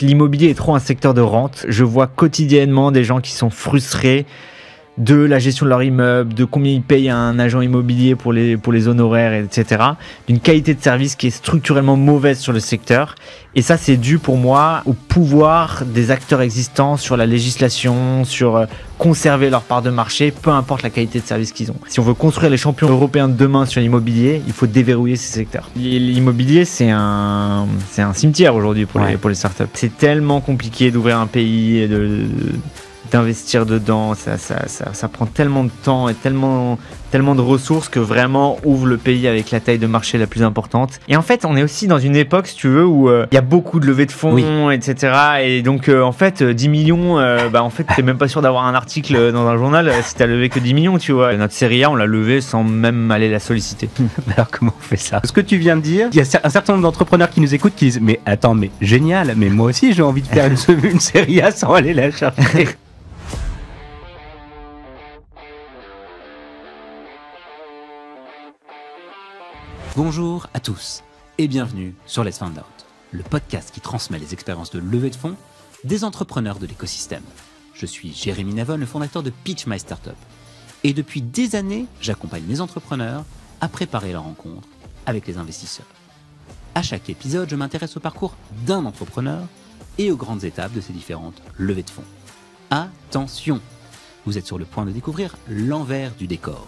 l'immobilier est trop un secteur de rente. Je vois quotidiennement des gens qui sont frustrés de la gestion de leur immeuble, de combien ils payent à un agent immobilier pour les honoraires, etc. D'une qualité de service qui est structurellement mauvaise sur le secteur. Et ça, c'est dû pour moi au pouvoir des acteurs existants sur la législation, sur conserver leur part de marché, peu importe la qualité de service qu'ils ont. Si on veut construire les champions européens de demain sur l'immobilier, il faut déverrouiller ces secteurs. L'immobilier, c'est un cimetière aujourd'hui pour les startups. C'est tellement compliqué d'ouvrir un pays, d'investir dedans, ça prend tellement de temps et tellement de ressources que vraiment ouvre le pays avec la taille de marché la plus importante. Et en fait, on est aussi dans une époque, si tu veux, où il y a beaucoup de levées de fonds, etc. Et donc, en fait, 10 millions, en fait, t'es même pas sûr d'avoir un article dans un journal si t'as levé que 10 millions, tu vois. Notre série A, on l'a levé sans même aller la solliciter. Alors, comment on fait ça? Ce que tu viens de dire, il y a un certain nombre d'entrepreneurs qui nous écoutent qui disent « Mais attends, mais génial, mais moi aussi, j'ai envie de faire une série A sans aller la chercher. » Bonjour à tous et bienvenue sur Let's Find Out, le podcast qui transmet les expériences de levée de fonds des entrepreneurs de l'écosystème. Je suis Jérémy Navon, le fondateur de Pitch My Startup. Et depuis des années, j'accompagne les entrepreneurs à préparer leur rencontre avec les investisseurs. À chaque épisode, je m'intéresse au parcours d'un entrepreneur et aux grandes étapes de ces différentes levées de fonds. Attention, vous êtes sur le point de découvrir l'envers du décor.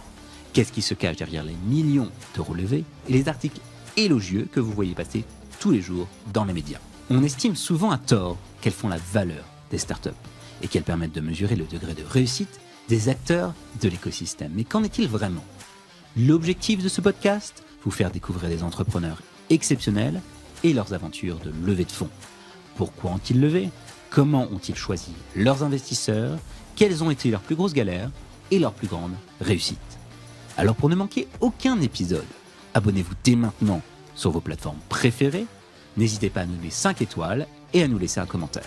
Qu'est-ce qui se cache derrière les millions d'euros levés et les articles élogieux que vous voyez passer tous les jours dans les médias? On estime souvent à tort qu'elles font la valeur des startups et qu'elles permettent de mesurer le degré de réussite des acteurs de l'écosystème. Mais qu'en est-il vraiment? L'objectif de ce podcast, vous faire découvrir des entrepreneurs exceptionnels et leurs aventures de levée de fonds. Pourquoi ont-ils levé? Comment ont-ils choisi leurs investisseurs? Quelles ont été leurs plus grosses galères et leurs plus grandes réussites? Alors pour ne manquer aucun épisode, abonnez-vous dès maintenant sur vos plateformes préférées. N'hésitez pas à nous donner 5 étoiles et à nous laisser un commentaire.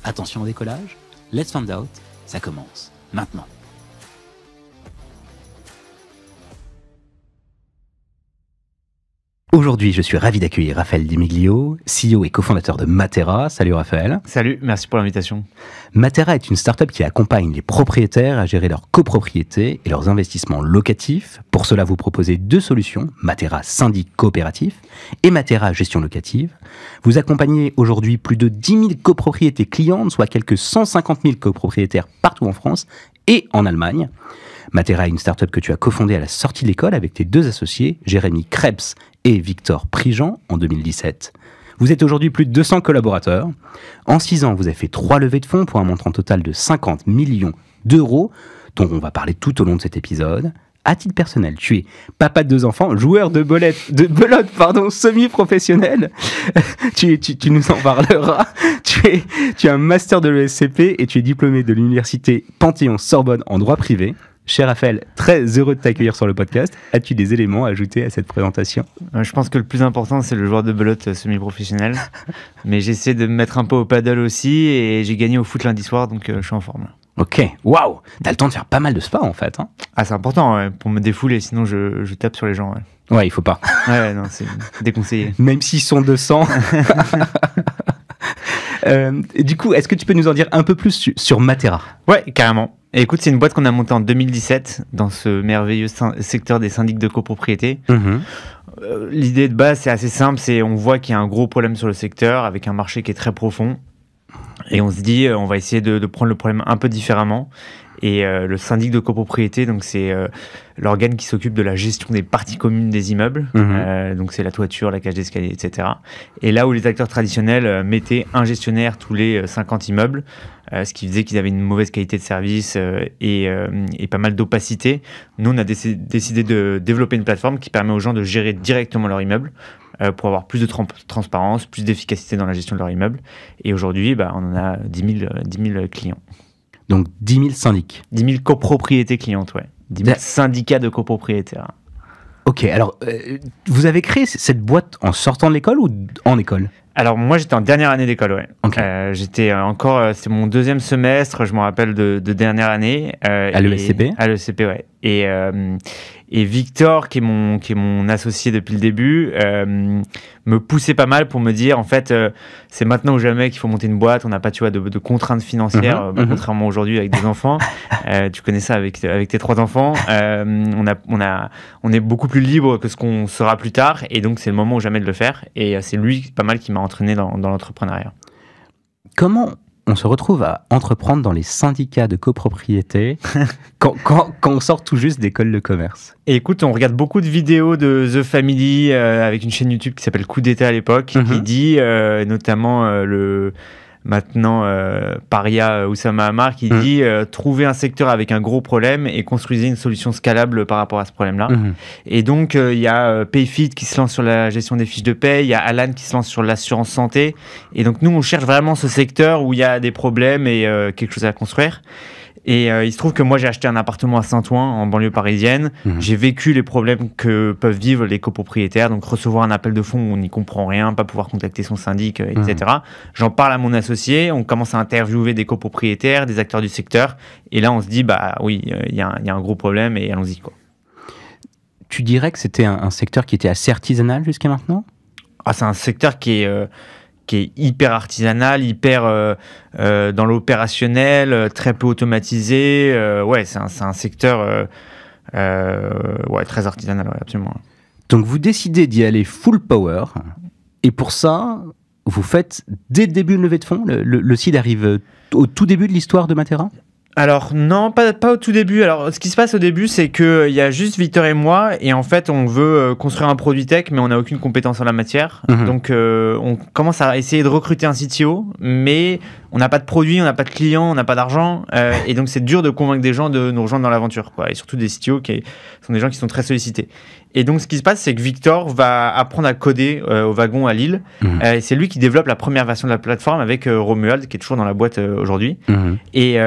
Attention au décollage, Let's Find Out, ça commence maintenant. Aujourd'hui, je suis ravi d'accueillir Raphaël Di Miglio, CEO et cofondateur de Matera. Salut Raphaël. Salut, merci pour l'invitation. Matera est une startup qui accompagne les propriétaires à gérer leurs copropriétés et leurs investissements locatifs. Pour cela, vous proposez 2 solutions, Matera Syndic Coopératif et Matera Gestion Locative. Vous accompagnez aujourd'hui plus de 10 000 copropriétés clientes, soit quelques 150 000 copropriétaires partout en France et en Allemagne. Matera est une startup que tu as cofondée à la sortie de l'école avec tes 2 associés, Jérémy Krebs et Victor Prigent, en 2017. Vous êtes aujourd'hui plus de 200 collaborateurs. En 6 ans, vous avez fait 3 levées de fonds pour un montant total de 50 millions d'euros, dont on va parler tout au long de cet épisode. À titre personnel, tu es papa de 2 enfants, joueur de belote, semi-professionnel. tu nous en parleras. Tu as un master de l'ESCP et tu es diplômé de l'université Panthéon-Sorbonne en droit privé. Cher Raphaël, très heureux de t'accueillir sur le podcast. As-tu des éléments à ajouter à cette présentation? Je pense que le plus important, c'est le joueur de belote semi-professionnel. Mais j'essaie de me mettre un peu au paddle aussi et j'ai gagné au foot lundi soir, donc je suis en forme. Ok, waouh! T'as le temps de faire pas mal de sport en fait. Hein. Ah, c'est important ouais, pour me défouler, sinon je tape sur les gens. Ouais, il faut pas. Ouais, non, c'est déconseillé. Même s'ils sont 200. Du coup, est-ce que tu peux nous en dire un peu plus sur Matera? Ouais, carrément. Et écoute, c'est une boîte qu'on a montée en 2017 dans ce merveilleux secteur des syndics de copropriété. L'idée de base, c'est assez simple, on voit qu'il y a un gros problème sur le secteur avec un marché qui est très profond. Et on se dit, on va essayer de prendre le problème un peu différemment. Et le syndic de copropriété, donc c'est l'organe qui s'occupe de la gestion des parties communes des immeubles. Donc c'est la toiture, la cage d'escalier, etc. Et là où les acteurs traditionnels mettaient un gestionnaire tous les 50 immeubles, ce qui faisait qu'ils avaient une mauvaise qualité de service et pas mal d'opacité, nous on a décidé de développer une plateforme qui permet aux gens de gérer directement leur immeuble pour avoir plus de transparence, plus d'efficacité dans la gestion de leur immeuble. Et aujourd'hui, on en a 10 000 clients. Donc 10 000 syndics. 10 000 copropriétés clientes, ouais. 10 000 syndicats de copropriétaires. Ok, alors vous avez créé cette boîte en sortant de l'école ou en école? Alors moi j'étais en dernière année d'école, ouais. Ok. J'étais encore, c'est mon deuxième semestre, je me rappelle de dernière année. À l'ESCP. À l'ESCP, ouais. Et Victor, qui est mon associé depuis le début, me poussait pas mal pour me dire, en fait, c'est maintenant ou jamais qu'il faut monter une boîte. On n'a pas, tu vois, de contraintes financières, contrairement aujourd'hui avec des enfants. Tu connais ça avec tes 3 enfants. On est beaucoup plus libre que ce qu'on sera plus tard, et donc c'est le moment ou jamais de le faire. Et c'est lui, pas mal, qui m'a entraîné dans l'entrepreneuriat. Comment on se retrouve à entreprendre dans les syndicats de copropriété quand on sort tout juste d'école de commerce? Et écoute, on regarde beaucoup de vidéos de The Family avec une chaîne YouTube qui s'appelle Coup d'État à l'époque, qui dit notamment maintenant paria Oussama Ammar, qui dit trouver un secteur avec un gros problème et construisez une solution scalable par rapport à ce problème-là. Et donc il y a Payfit qui se lance sur la gestion des fiches de paie, il y a Alan qui se lance sur l'assurance santé, et donc nous on cherche vraiment ce secteur où il y a des problèmes et quelque chose à construire. Et il se trouve que moi j'ai acheté un appartement à Saint-Ouen en banlieue parisienne. J'ai vécu les problèmes que peuvent vivre les copropriétaires, donc recevoir un appel de fonds où on n'y comprend rien, pas pouvoir contacter son syndic, etc. J'en parle à mon associé, on commence à interviewer des copropriétaires, des acteurs du secteur, et là on se dit bah oui, il y a un gros problème et allons-y quoi. Tu dirais que c'était un secteur qui était assez artisanal jusqu'à maintenant? C'est un secteur qui est hyper artisanal, hyper dans l'opérationnel, très peu automatisé. C'est un secteur très artisanal, absolument. Donc vous décidez d'y aller full power, et pour ça, vous faites dès le début une levée de fonds. Le seed arrive au tout début de l'histoire de Matera? Alors non, pas au tout début. Alors ce qui se passe au début, c'est qu'il y a juste Victor et moi, et en fait on veut construire un produit tech, mais on n'a aucune compétence en la matière. Donc on commence à essayer de recruter un CTO, mais on n'a pas de produit, on n'a pas de clients, on n'a pas d'argent, et donc c'est dur de convaincre des gens de nous rejoindre dans l'aventure, quoi. Et surtout des CTO qui sont des gens qui sont très sollicités. Et donc ce qui se passe, c'est que Victor va apprendre à coder au wagon à Lille. Et c'est lui qui développe la première version de la plateforme avec Romuald, qui est toujours dans la boîte aujourd'hui. Et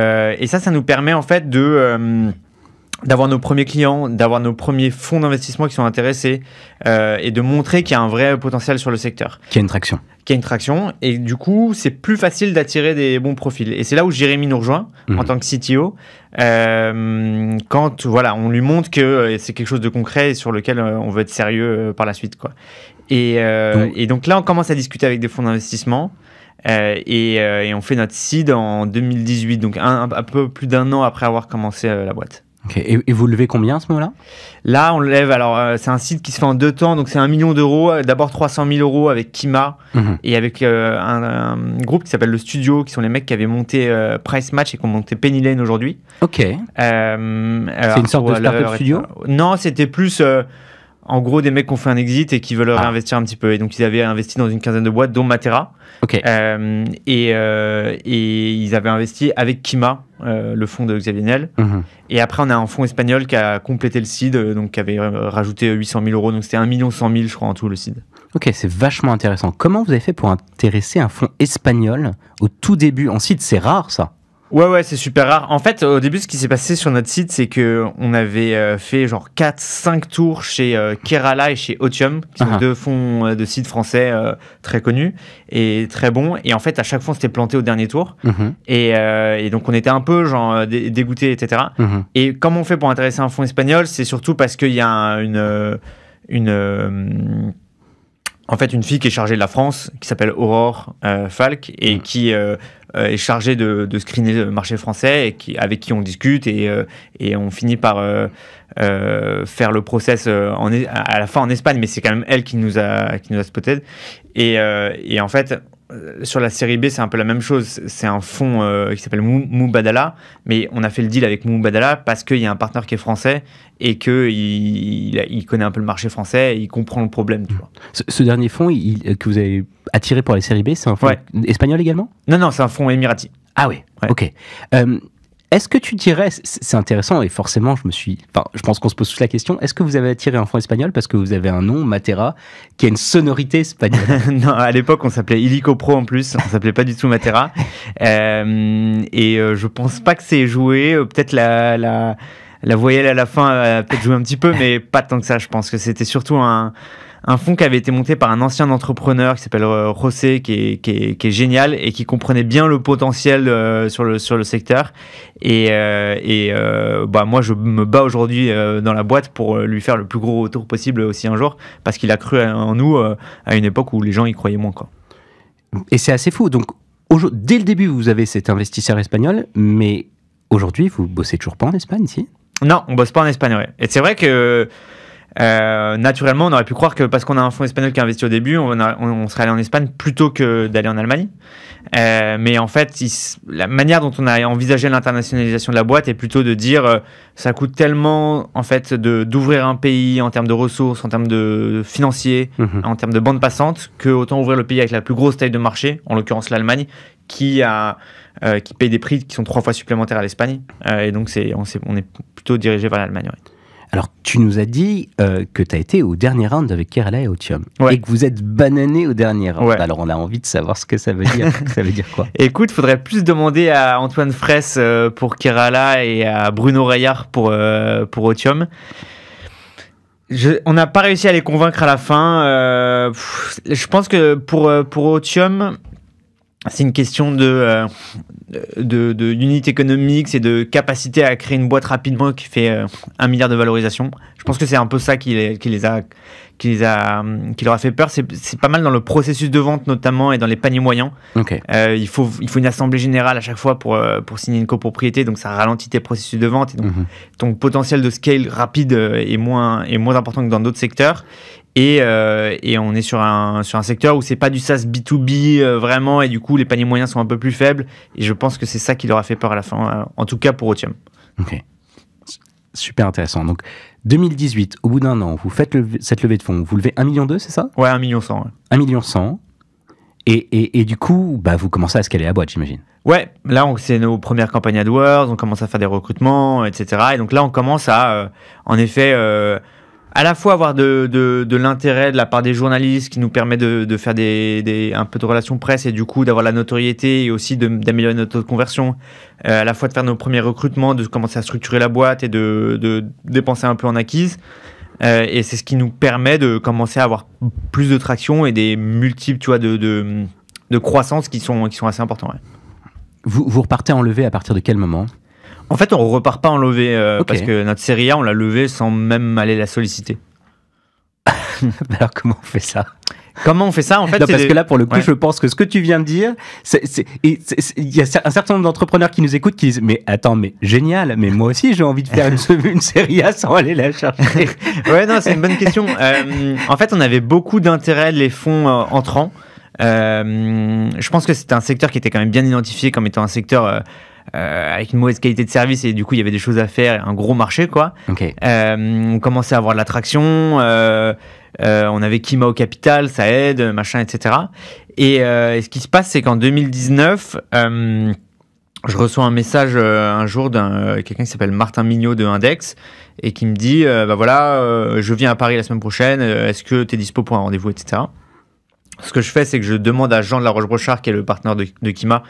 ça nous permet en fait d'avoir nos premiers clients, d'avoir nos premiers fonds d'investissement qui sont intéressés, et de montrer qu'il y a un vrai potentiel sur le secteur. Qu'il y a une traction. Et du coup, c'est plus facile d'attirer des bons profils. Et c'est là où Jérémy nous rejoint en tant que CTO, quand on lui montre que c'est quelque chose de concret et sur lequel on veut être sérieux par la suite, quoi. Et donc là, on commence à discuter avec des fonds d'investissement. Et on fait notre seed en 2018, donc un peu plus d'1 an après avoir commencé la boîte. Okay. Et vous levez combien à ce moment-là? Là, on lève, c'est un site qui se fait en 2 temps, donc c'est 1 million d'euros. D'abord 300 000 euros avec Kima et avec un groupe qui s'appelle Le Studio, qui sont les mecs qui avaient monté Price Match et qui ont monté Penny Lane aujourd'hui. Ok. C'est une sorte de startup studio? Non, c'était plus... en gros, des mecs qui ont fait un exit et qui veulent réinvestir un petit peu. Et donc, ils avaient investi dans une 15aine de boîtes, dont Matera. Okay. Et ils avaient investi avec Kima, le fonds de Xavier Niel. Et après, on a un fonds espagnol qui a complété le seed, donc qui avait rajouté 800 000 euros. Donc, c'était 1 100 000, je crois, en tout, le seed. Ok, c'est vachement intéressant. Comment vous avez fait pour intéresser un fonds espagnol au tout début? En seed, c'est rare, ça. Ouais, c'est super rare. En fait, au début, ce qui s'est passé sur notre site, c'est qu'on avait fait genre 4-5 tours chez Kerala et chez Otium, qui sont 2 fonds de sites français très connus et très bons. Et en fait, à chaque fois, on s'était planté au dernier tour. Et donc, on était un peu genre dégoûtés, etc. Et comment on fait pour intéresser un fonds espagnol? C'est surtout parce qu'il y a en fait, une fille qui est chargée de la France, qui s'appelle Aurore Falk, et qui est chargée de screener le marché français, et avec qui on discute, et on finit par faire le process à la fin en Espagne, mais c'est quand même elle qui nous a spotted. Et en fait, sur la série B, c'est un peu la même chose. C'est un fonds qui s'appelle Mubadala, mais on a fait le deal avec Mubadala parce qu'il y a un partenaire qui est français et qu'il connaît un peu le marché français et il comprend le problème. Tu vois. Ce dernier fonds que vous avez attiré pour les séries B, c'est un fonds espagnol également? Non, c'est un fonds émirati. Ah oui, ok. Est-ce que tu dirais, c'est intéressant et forcément je pense qu'on se pose tous la question, est-ce que vous avez attiré un fonds espagnol parce que vous avez un nom, Matera, qui a une sonorité espagnole? Non, à l'époque on s'appelait Illico Pro en plus, on s'appelait pas du tout Matera. Je pense pas que c'est joué, peut-être la voyelle à la fin a peut-être joué un petit peu, mais pas tant que ça. Je pense que c'était surtout un un fonds qui avait été monté par un ancien entrepreneur qui s'appelle José, qui est génial et qui comprenait bien le potentiel sur le secteur. Moi, je me bats aujourd'hui dans la boîte pour lui faire le plus gros retour possible aussi un jour, parce qu'il a cru en nous à une époque où les gens y croyaient moins, quoi. Et c'est assez fou. Donc, dès le début, vous avez cet investisseur espagnol, mais aujourd'hui, vous bossez toujours pas en Espagne, si ? Non, on bosse pas en Espagne, ouais. Et c'est vrai que naturellement, on aurait pu croire que parce qu'on a un fonds espagnol qui a investi au début, on serait allé en Espagne plutôt que d'aller en Allemagne. Mais en fait, la manière dont on a envisagé l'internationalisation de la boîte est plutôt de dire ça coûte tellement en fait d'ouvrir un pays en termes de ressources, en termes de financiers, en termes de bande passante, que autant ouvrir le pays avec la plus grosse taille de marché, en l'occurrence l'Allemagne, qui paye des prix qui sont 3 fois supplémentaires à l'Espagne. Et donc on est plutôt dirigé vers l'Allemagne. Ouais. Alors, tu nous as dit que tu as été au dernier round avec Kerala et Otium, ouais. Et que vous êtes banané au dernier round. Ouais. Alors, on a envie de savoir ce que ça veut dire. Ça veut dire quoi ? Écoute, faudrait plus demander à Antoine Fraisse pour Kerala et à Bruno Reillard pour Otium. On n'a pas réussi à les convaincre à la fin. Je pense que pour Otium, c'est une question de unit économique, et de capacité à créer une boîte rapidement qui fait 1 milliard de valorisation. Je pense que c'est un peu ça qui leur a fait peur. C'est pas mal dans le processus de vente notamment et dans les paniers moyens. Okay. Il faut une assemblée générale à chaque fois pour signer une copropriété, donc ça ralentit tes processus de vente. Et donc ton potentiel de scale rapide est moins important que dans d'autres secteurs. Et on est sur un secteur où c'est pas du SaaS B2B vraiment, et du coup les paniers moyens sont un peu plus faibles, et je pense que c'est ça qui leur a fait peur à la fin, en tout cas pour Otium. Ok. Super intéressant. Donc 2018, au bout d'un an, vous faites cette levée de fonds, vous levez 1,2 million, c'est ça ? Ouais, 1,1 million. Ouais. 1,1 million. Et du coup, vous commencez à scaler la boîte, j'imagine. Ouais, là c'est nos premières campagnes AdWords, on commence à faire des recrutements, etc. Et donc là on commence à, en effet, à la fois avoir de l'intérêt de la part des journalistes qui nous permet de faire un peu de relations presse, et du coup d'avoir la notoriété, et aussi d'améliorer notre taux de conversion, à la fois de faire nos premiers recrutements, de commencer à structurer la boîte et de dépenser un peu en acquise. Et c'est ce qui nous permet de commencer à avoir plus de traction et des multiples, tu vois, de croissance qui sont assez importants. Ouais. Vous repartez en levée à partir de quel moment ? En fait, on repart pas en levée Okay. parce que notre série A, on l'a levée sans même aller la solliciter. Alors, comment on fait ça ? Comment on fait ça ? En fait, parce que là, pour le coup, je pense que ce que tu viens de dire, il y a un certain nombre d'entrepreneurs qui nous écoutent qui disent « Mais attends, mais génial, mais moi aussi, j'ai envie de faire une série A sans aller la chercher. » Ouais, non, c'est une bonne question. En fait, on avait beaucoup d'intérêt, les fonds entrants. Je pense que c'était un secteur qui était quand même bien identifié comme étant un secteur avec une mauvaise qualité de service, et du coup il y avait des choses à faire, un gros marché, quoi. Okay. On commençait à avoir de l'attraction, on avait Kima au capital, ça aide, machin, etc. Et ce qui se passe, c'est qu'en 2019, je reçois un message un jour d'un quelqu'un qui s'appelle Martin Mignot de Index, et qui me dit je viens à Paris la semaine prochaine, est-ce que tu es dispo pour un rendez-vous, etc. Ce que je fais, c'est que je demande à Jean de la Roche-Brochard, qui est le partenaire de Kima,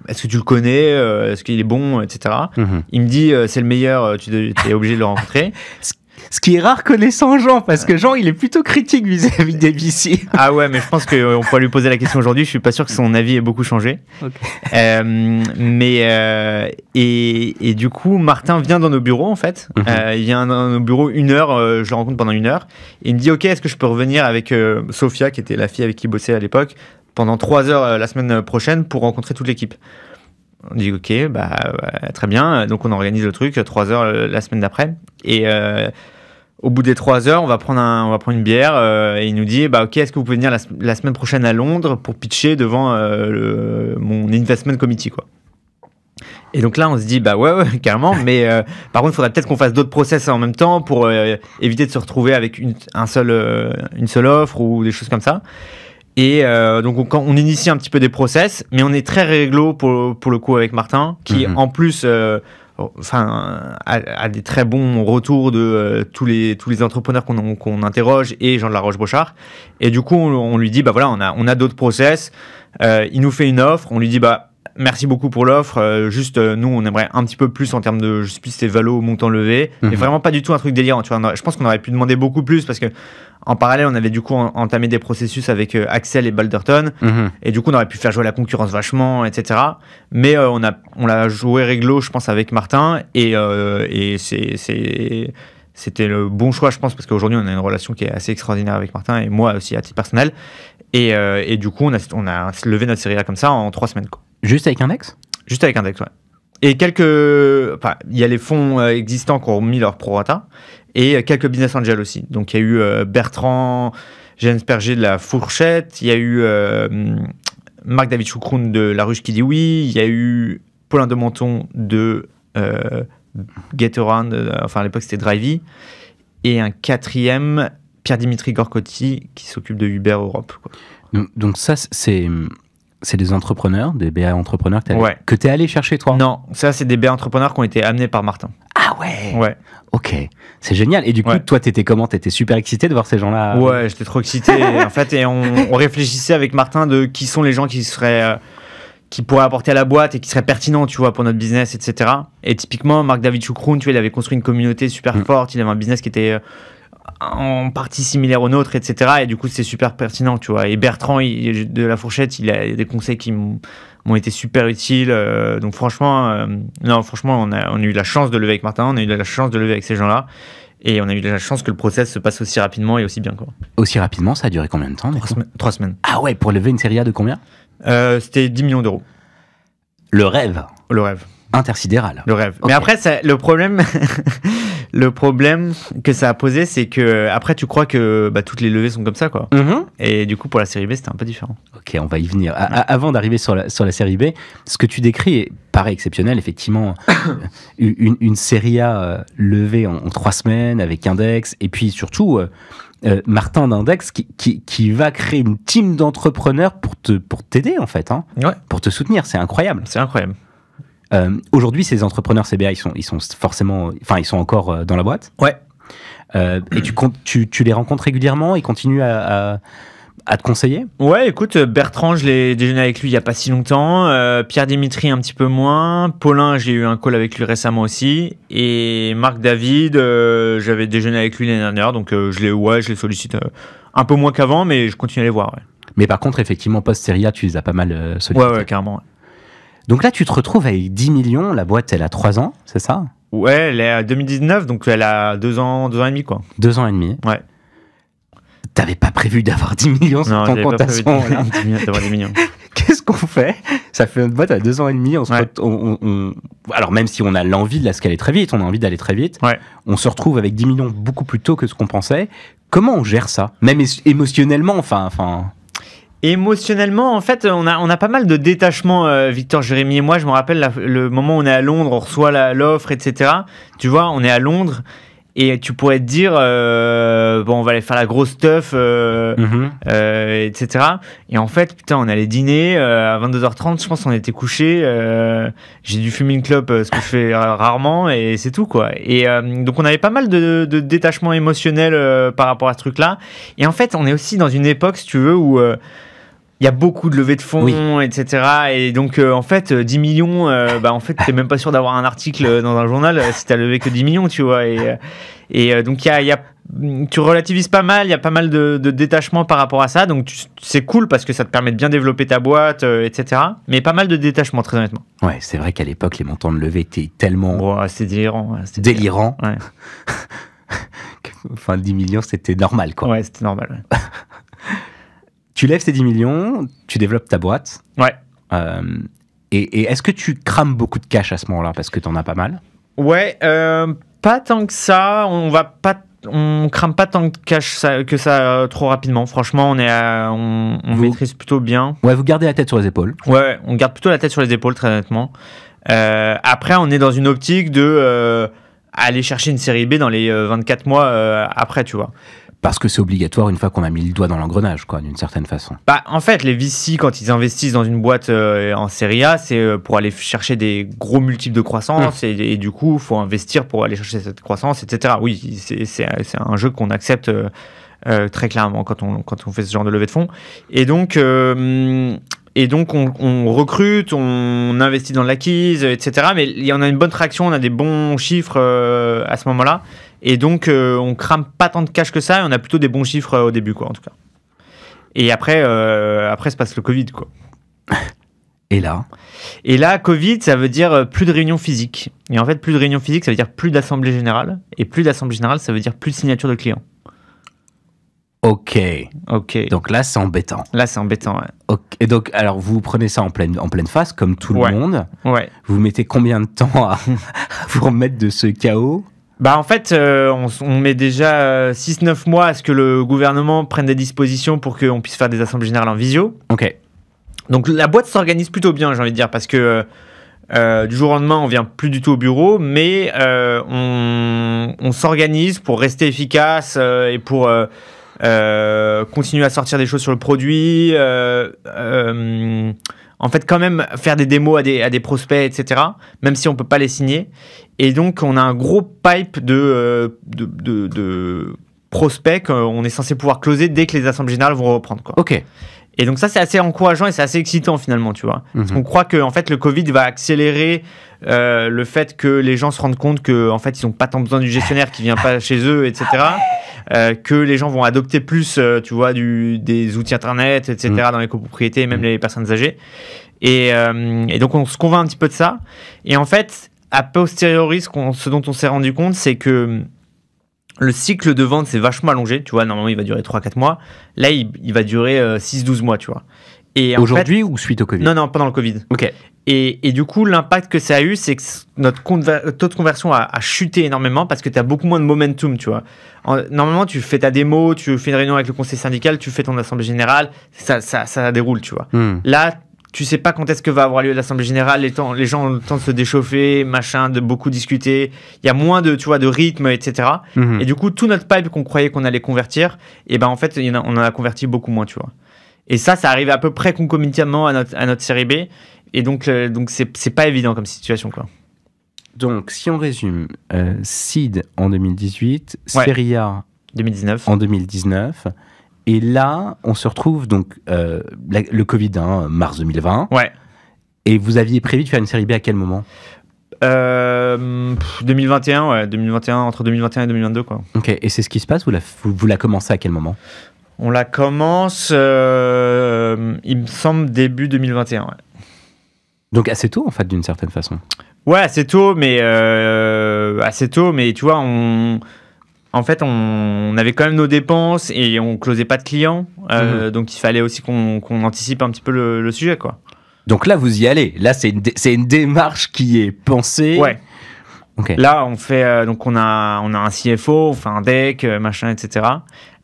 est-ce que tu le connais, est-ce qu'il est bon, etc. Il me dit c'est le meilleur, tu es obligé de le rencontrer. Ce qui est rare connaissant Jean, parce que Jean, il est plutôt critique vis-à-vis des VC. Ah ouais, mais je pense qu'on pourrait lui poser la question aujourd'hui. Je suis pas sûr que son avis ait beaucoup changé. Okay. Et du coup, Martin vient dans nos bureaux, en fait. Il vient dans nos bureaux 1 heure, je le rencontre pendant 1 heure. Et il me dit, ok, est-ce que je peux revenir avec Sophia, qui était la fille avec qui il bossait à l'époque, pendant 3 heures la semaine prochaine pour rencontrer toute l'équipe. On dit, ok, très bien. Donc on organise le truc, 3 heures la semaine d'après. Et au bout des 3 heures, on va prendre une bière, et il nous dit, ok, est-ce que vous pouvez venir la semaine prochaine à Londres pour pitcher devant mon investment committee, quoi. Et donc là, on se dit, ouais, carrément, mais par contre, il faudrait peut-être qu'on fasse d'autres process en même temps pour éviter de se retrouver avec une seule offre ou des choses comme ça. Et donc on initie un petit peu des process, mais on est très réglo pour le coup avec Martin, qui en plus a des très bons retours de tous les entrepreneurs qu'on interroge, et Jean de la Roche-Brochard. Et du coup on lui dit on a d'autres process. Il nous fait une offre, on lui dit merci beaucoup pour l'offre. Juste, nous, on aimerait un petit peu plus en termes de, je sais plus si c'était valo ou montant levé, mais vraiment pas du tout un truc délirant. Tu vois, je pense qu'on aurait pu demander beaucoup plus parce que en parallèle, on avait du coup entamé des processus avec Axel et Balderton, et du coup, on aurait pu faire jouer la concurrence vachement, etc. Mais on l'a joué réglo, je pense, avec Martin, et c'était le bon choix, je pense, parce qu'aujourd'hui, on a une relation qui est assez extraordinaire avec Martin, et moi aussi à titre personnel. Et du coup, on a levé notre série A comme ça en 3 semaines, quoi. Juste avec Index ? Juste avec Index, ouais. Et il y a les fonds existants qui ont mis leur prorata, et quelques business angels aussi. Donc, il y a eu Bertrand Gensperger de la Fourchette, il y a eu Marc-David Choucroune de La Ruche qui dit oui, il y a eu Paulin de Menton de Get Around, enfin à l'époque c'était Drivey, et un 4e, Pierre-Dimitri Gorcotti, qui s'occupe de Uber Europe, quoi. Donc ça, c'est des entrepreneurs, des BA entrepreneurs que tu es allé chercher, toi ? Non, ça c'est des BA entrepreneurs qui ont été amenés par Martin. Ah ouais. Ouais. Ok, c'est génial. Et du coup, toi, t'étais comment ? T'étais super excité de voir ces gens-là ? Ouais, j'étais trop excité. En fait, et on réfléchissait avec Martin de qui sont les gens qui pourraient apporter à la boîte et qui seraient pertinents, tu vois, pour notre business, etc. Et typiquement, Marc-David Choucroune, tu vois, il avait construit une communauté super forte, il avait un business qui était en partie similaire au nôtre, etc. Et du coup, c'est super pertinent, tu vois. Et Bertrand de La Fourchette, il a des conseils qui m'ont été super utiles. Donc franchement, on a eu la chance de lever avec Martin, on a eu la chance de lever avec ces gens-là. Et on a eu la chance que le process se passe aussi rapidement et aussi bien, quoi. Aussi rapidement, ça a duré combien de temps ? 3 semaines. Ah ouais, pour lever une série A de combien ? C'était 10 millions d'euros. Le rêve. Le rêve. Intersidéral. Le rêve. Okay. Mais après, le problème que ça a posé, c'est que après, tu crois que toutes les levées sont comme ça, quoi. Et du coup, pour la série B, c'était un peu différent. Ok, on va y venir. Avant d'arriver sur la série B, ce que tu décris paraît exceptionnel, effectivement. une série A levée en 3 semaines avec Index, et puis surtout Martin d'Index qui va créer une team d'entrepreneurs pour t'aider, en fait, hein, pour te soutenir. C'est incroyable. C'est incroyable. Aujourd'hui, ces entrepreneurs CBA, ils sont forcément, enfin, ils sont encore dans la boîte. Ouais. Et tu les rencontres régulièrement. Ils continuent à te conseiller. Ouais, écoute, Bertrand, je l'ai déjeuné avec lui il y a pas si longtemps. Pierre-Dimitri, un petit peu moins. Paulin, j'ai eu un call avec lui récemment aussi. Et Marc-David, j'avais déjeuné avec lui l'année dernière, donc je les sollicite un peu moins qu'avant, mais je continue à les voir. Ouais. Mais par contre, effectivement, post-série A, tu les as pas mal sollicités. Ouais, carrément. Ouais. Donc là, tu te retrouves avec 10 millions. La boîte, elle a 3 ans, c'est ça ? Ouais, elle est à 2019, donc elle a 2 ans et demi, quoi. 2 ans et demi. Ouais. T'avais pas prévu d'avoir 10 millions sur ton compte à ce moment-là. D'avoir 10 millions. Qu'est-ce qu'on fait ? Ça fait notre boîte à 2 ans et demi. Alors, même si on a l'envie de la scaler très vite, on a envie d'aller très vite, on se retrouve avec 10 millions beaucoup plus tôt que ce qu'on pensait. Comment on gère ça ? Même émotionnellement, enfin... Émotionnellement, en fait, on a pas mal de détachement, Victor, Jérémy et moi. Je me rappelle le moment où on est à Londres, on reçoit l'offre, etc. Tu vois, on est à Londres et tu pourrais te dire, on va aller faire la grosse stuff, etc. Et en fait, putain, on allait dîner à 22h30. Je pense qu'on était couchés. J'ai dû fumer une clope, ce que je fais rarement, et c'est tout, quoi. Et donc, on avait pas mal de détachement émotionnel par rapport à ce truc-là. Et en fait, on est aussi dans une époque, si tu veux, où il y a beaucoup de levées de fonds, etc. Et donc, en fait, 10 millions, en fait, t'es même pas sûr d'avoir un article dans un journal si t'as levé que 10 millions, tu vois. Et donc, tu relativises pas mal, il y a pas mal de détachement par rapport à ça. Donc, c'est cool parce que ça te permet de bien développer ta boîte, etc. Mais pas mal de détachement, très honnêtement. Ouais, c'est vrai qu'à l'époque, les montants de levée étaient tellement... Ouais, c'était délirant. Délirant. Ouais. Enfin, 10 millions, c'était normal, quoi. Ouais, c'était normal. Ouais. Tu lèves ces 10 millions, tu développes ta boîte. Ouais. Et est-ce que tu crames beaucoup de cash à ce moment-là parce que tu en as pas mal ? Ouais, pas tant que ça. On crame pas tant de cash que ça trop rapidement. Franchement, on maîtrise plutôt bien. Ouais, vous gardez la tête sur les épaules. Ouais, on garde plutôt la tête sur les épaules, très honnêtement. Après, on est dans une optique de aller chercher une série B dans les 24 mois après, tu vois. Parce que c'est obligatoire une fois qu'on a mis le doigt dans l'engrenage, quoi, d'une certaine façon. En fait, les VC, quand ils investissent dans une boîte en série A, c'est pour aller chercher des gros multiples de croissance et du coup, il faut investir pour aller chercher cette croissance, etc. Oui, c'est un jeu qu'on accepte très clairement quand on fait ce genre de levée de fonds. Et donc, Et donc, on recrute, on investit dans l'acquise, etc. Mais il y en a une bonne traction, on a des bons chiffres à ce moment-là. Et donc, on crame pas tant de cash que ça, et on a plutôt des bons chiffres au début, quoi, en tout cas. Et après se passe le Covid, quoi. Et là, Covid, ça veut dire plus de réunions physiques. Et en fait, plus de réunions physiques, ça veut dire plus d'assemblée générale. Et plus d'assemblée générale, ça veut dire plus de signature de clients. Ok. Donc là, c'est embêtant. ouais. Okay. Et donc, alors, vous prenez ça en pleine face, comme tout le monde. Ouais. Vous mettez combien de temps à vous remettre de ce chaos ? Bah en fait, on met déjà 6-9 mois à ce que le gouvernement prenne des dispositions pour qu'on puisse faire des assemblées générales en visio. Ok. Donc la boîte s'organise plutôt bien, j'ai envie de dire, parce que du jour au lendemain, on vient plus du tout au bureau, mais on s'organise pour rester efficace et pour continuer à sortir des choses sur le produit. En fait, quand même faire des démos à des prospects, etc., même si on peut pas les signer. Et donc, on a un gros pipe de prospects qu'on est censé pouvoir closer dès que les assemblées générales vont reprendre, quoi. Ok. Et donc ça, c'est assez encourageant et c'est assez excitant finalement, tu vois. Parce qu'on croit que en fait, le Covid va accélérer le fait que les gens se rendent compte que en fait, ils n'ont pas tant besoin du gestionnaire qui vient pas chez eux, etc. Que les gens vont adopter plus, tu vois, des outils internet, etc. dans les copropriétés, même les personnes âgées. Et donc on se convainc un petit peu de ça. Et en fait, a posteriori, ce dont on s'est rendu compte, c'est que le cycle de vente s'est vachement allongé, tu vois, normalement il va durer 3-4 mois, là il va durer 6-12 mois, tu vois. Et aujourd'hui ou suite au Covid ? Non, pendant le Covid. Ok. Et du coup, l'impact que ça a eu, c'est que notre taux de conversion a chuté énormément parce que tu as beaucoup moins de momentum, tu vois. Normalement, tu fais ta démo, tu fais une réunion avec le conseil syndical, tu fais ton assemblée générale, ça déroule, tu vois. Là, tu sais pas quand est-ce que va avoir lieu l'assemblée générale, les gens ont le temps de se déchauffer, machin, de beaucoup discuter. Il y a moins de, tu vois, de rythme, etc. Et du coup, tout notre pipe qu'on croyait qu'on allait convertir, et ben en fait, on en a converti beaucoup moins, tu vois. Et ça arrive à peu près concomitamment à notre série B. Et donc c'est pas évident comme situation, quoi. Donc, si on résume, Seed en 2018, Serie A 2019. En 2019. Et là, on se retrouve donc le Covid, mars 2020. Ouais. Et vous aviez prévu de faire une série B à quel moment ? 2021, ouais. 2021, entre 2021 et 2022, quoi. Ok. Et c'est ce qui se passe ? Vous la commencez à quel moment ? On la commence, il me semble, début 2021, ouais. Donc assez tôt, en fait, d'une certaine façon. Ouais, assez tôt, mais tu vois, en fait, on avait quand même nos dépenses et on closait pas de clients, donc il fallait aussi qu'on anticipe un petit peu le sujet, quoi. Donc là, vous y allez. Là, c'est une démarche qui est pensée. Ouais. Okay. Là, on fait donc on a un CFO, on fait un deck, machin, etc.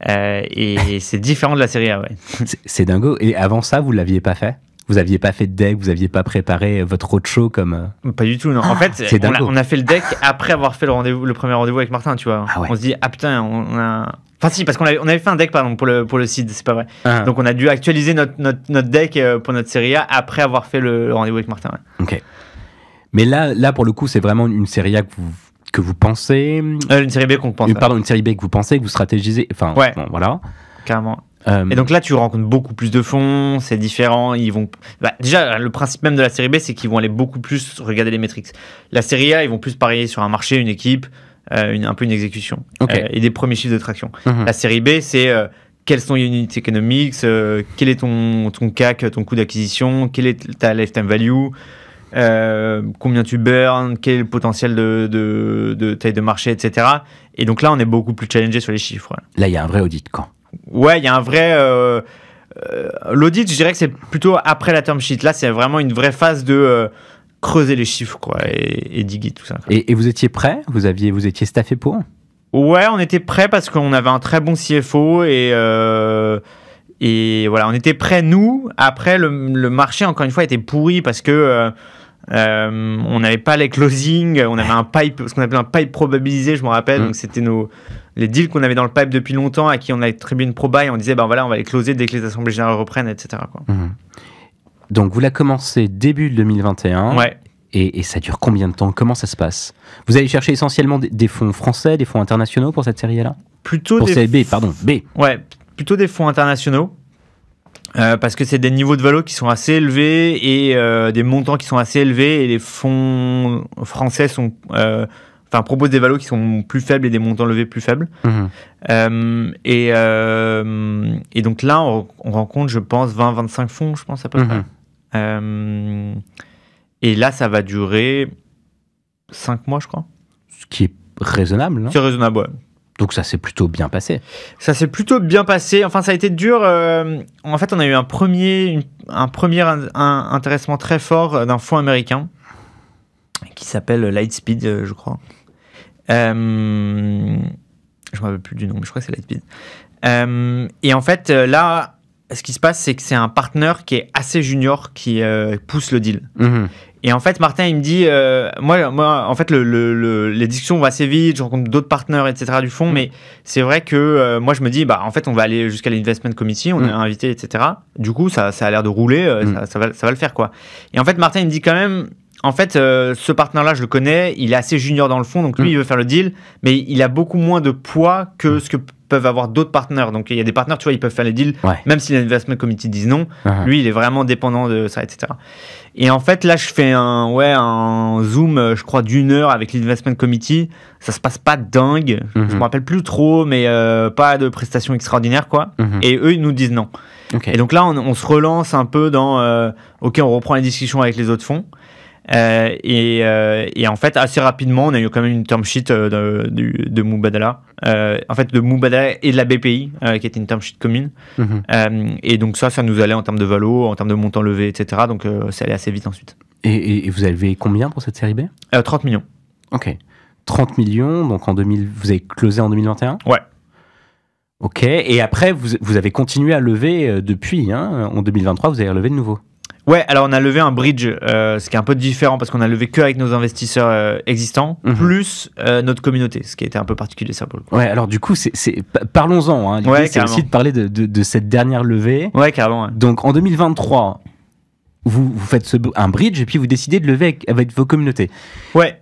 Et c'est différent de la série A, ouais. C'est dingo. Et avant ça, vous l'aviez pas fait ? Vous aviez pas fait de deck, vous aviez pas préparé votre roadshow comme... Pas du tout, non. En fait, on a fait le deck après avoir fait le premier rendez-vous avec Martin, tu vois. Ah ouais. On se dit, ah putain, on a... Enfin si, parce qu'on avait fait un deck, pardon, pour le seed, c'est pas vrai. Donc on a dû actualiser notre deck pour notre série A après avoir fait le rendez-vous avec Martin. Ouais. Ok. Mais là, pour le coup, c'est vraiment une série A que vous pensez... Une série B qu'on pense. Pardon, une série B que vous pensez, que vous stratégisez... Enfin, ouais. Bon, voilà. Carrément. Et donc là, tu rencontres beaucoup plus de fonds, c'est différent. Ils vont déjà, le principe même de la série B, c'est qu'ils vont aller beaucoup plus regarder les métriques. La série A, ils vont plus parier sur un marché, une équipe, un peu une exécution, et des premiers chiffres de traction. La série B, c'est quels sont les unit economics, quel est ton CAC, ton coût d'acquisition, quelle est ta lifetime value, combien tu burn, quel est le potentiel de taille de marché, etc. Et donc là, on est beaucoup plus challengé sur les chiffres. Ouais. Là, il y a un vrai audit, quoi. Ouais, il y a un vrai... l'audit, je dirais que c'est plutôt après la term sheet. Là, c'est vraiment une vraie phase de creuser les chiffres, quoi, et diguer tout ça. Et vous étiez prêt ? Vous étiez staffé pour ? Ouais, on était prêt parce qu'on avait un très bon CFO et voilà, on était prêts, nous. Après, le marché, encore une fois, était pourri parce que on n'avait pas les closings, on avait un pipe, ce qu'on appelait un pipe probabilisé, je me rappelle. Donc c'était les deals qu'on avait dans le pipe depuis longtemps, à qui on a attribué une pro-buy, on disait voilà, on va les closer dès que les assemblées générales reprennent, etc. quoi. Donc vous la commencé début 2021. Ouais. Et ça dure combien de temps ? Comment ça se passe ? Vous allez chercher essentiellement des fonds français, des fonds internationaux pour cette série-là ? Plutôt pour série B, pardon, B. Ouais, plutôt des fonds internationaux. Parce que c'est des niveaux de valo qui sont assez élevés et des montants qui sont assez élevés, et les fonds français proposent des valos qui sont plus faibles et des montants levés plus faibles. Et donc là, on rencontre, je pense, 20-25 fonds, je pense, à peu près. Et là, ça va durer 5 mois, je crois. Ce qui est raisonnable. C'est raisonnable, ouais. Donc ça s'est plutôt bien passé. Ça s'est plutôt bien passé. Enfin, ça a été dur. En fait, on a eu un premier intéressement très fort d'un fonds américain qui s'appelle Lightspeed, je crois. Je ne me rappelle plus du nom, mais je crois que c'est Lightspeed. Et en fait, là, ce qui se passe, c'est que c'est un partenaire qui est assez junior qui pousse le deal. Et en fait, Martin, il me dit, moi, en fait, les discussions vont assez vite, je rencontre d'autres partenaires, etc. du fonds, mais c'est vrai que moi, je me dis, en fait, on va aller jusqu'à l'investment committee, on est invité, etc. Du coup, ça a l'air de rouler, ça va le faire, quoi. Et en fait, Martin, il me dit quand même, en fait, ce partenaire-là, je le connais, il est assez junior dans le fond, donc lui, il veut faire le deal, mais il a beaucoup moins de poids que ce que peuvent avoir d'autres partenaires. Donc, il y a des partenaires, tu vois, ils peuvent faire les deals, même si l'investment committee disent non. Lui, il est vraiment dépendant de ça, etc. Et en fait, là, je fais un zoom, je crois, d'1 heure avec l'investment committee. Ça se passe pas dingue. Je me rappelle plus trop, mais pas de prestations extraordinaires, quoi. Et eux, ils nous disent non. Et donc là, on se relance un peu dans OK, on reprend les discussions avec les autres fonds. Et en fait, assez rapidement, on a eu quand même une term sheet de Mubadala, en fait de Mubadala et de la BPI, qui était une term sheet commune. Et donc ça nous allait en termes de valo, en termes de montant levé, etc. Donc ça allait assez vite ensuite. Et vous avez levé combien pour cette série B ? 30 millions. Ok. 30 millions, donc vous avez closé en 2021 ? Ouais. Ok, et après, vous avez continué à lever depuis, en 2023, vous avez relevé de nouveau. Ouais, alors on a levé un bridge, ce qui est un peu différent parce qu'on a levé que avec nos investisseurs existants, plus notre communauté, ce qui était un peu particulier ça pour le coup. Ouais, alors du coup, parlons-en. L'idée, c'est aussi de parler de cette dernière levée. Ouais, carrément. Ouais. Donc en 2023, vous faites un bridge et puis vous décidez de lever avec vos communautés. Ouais.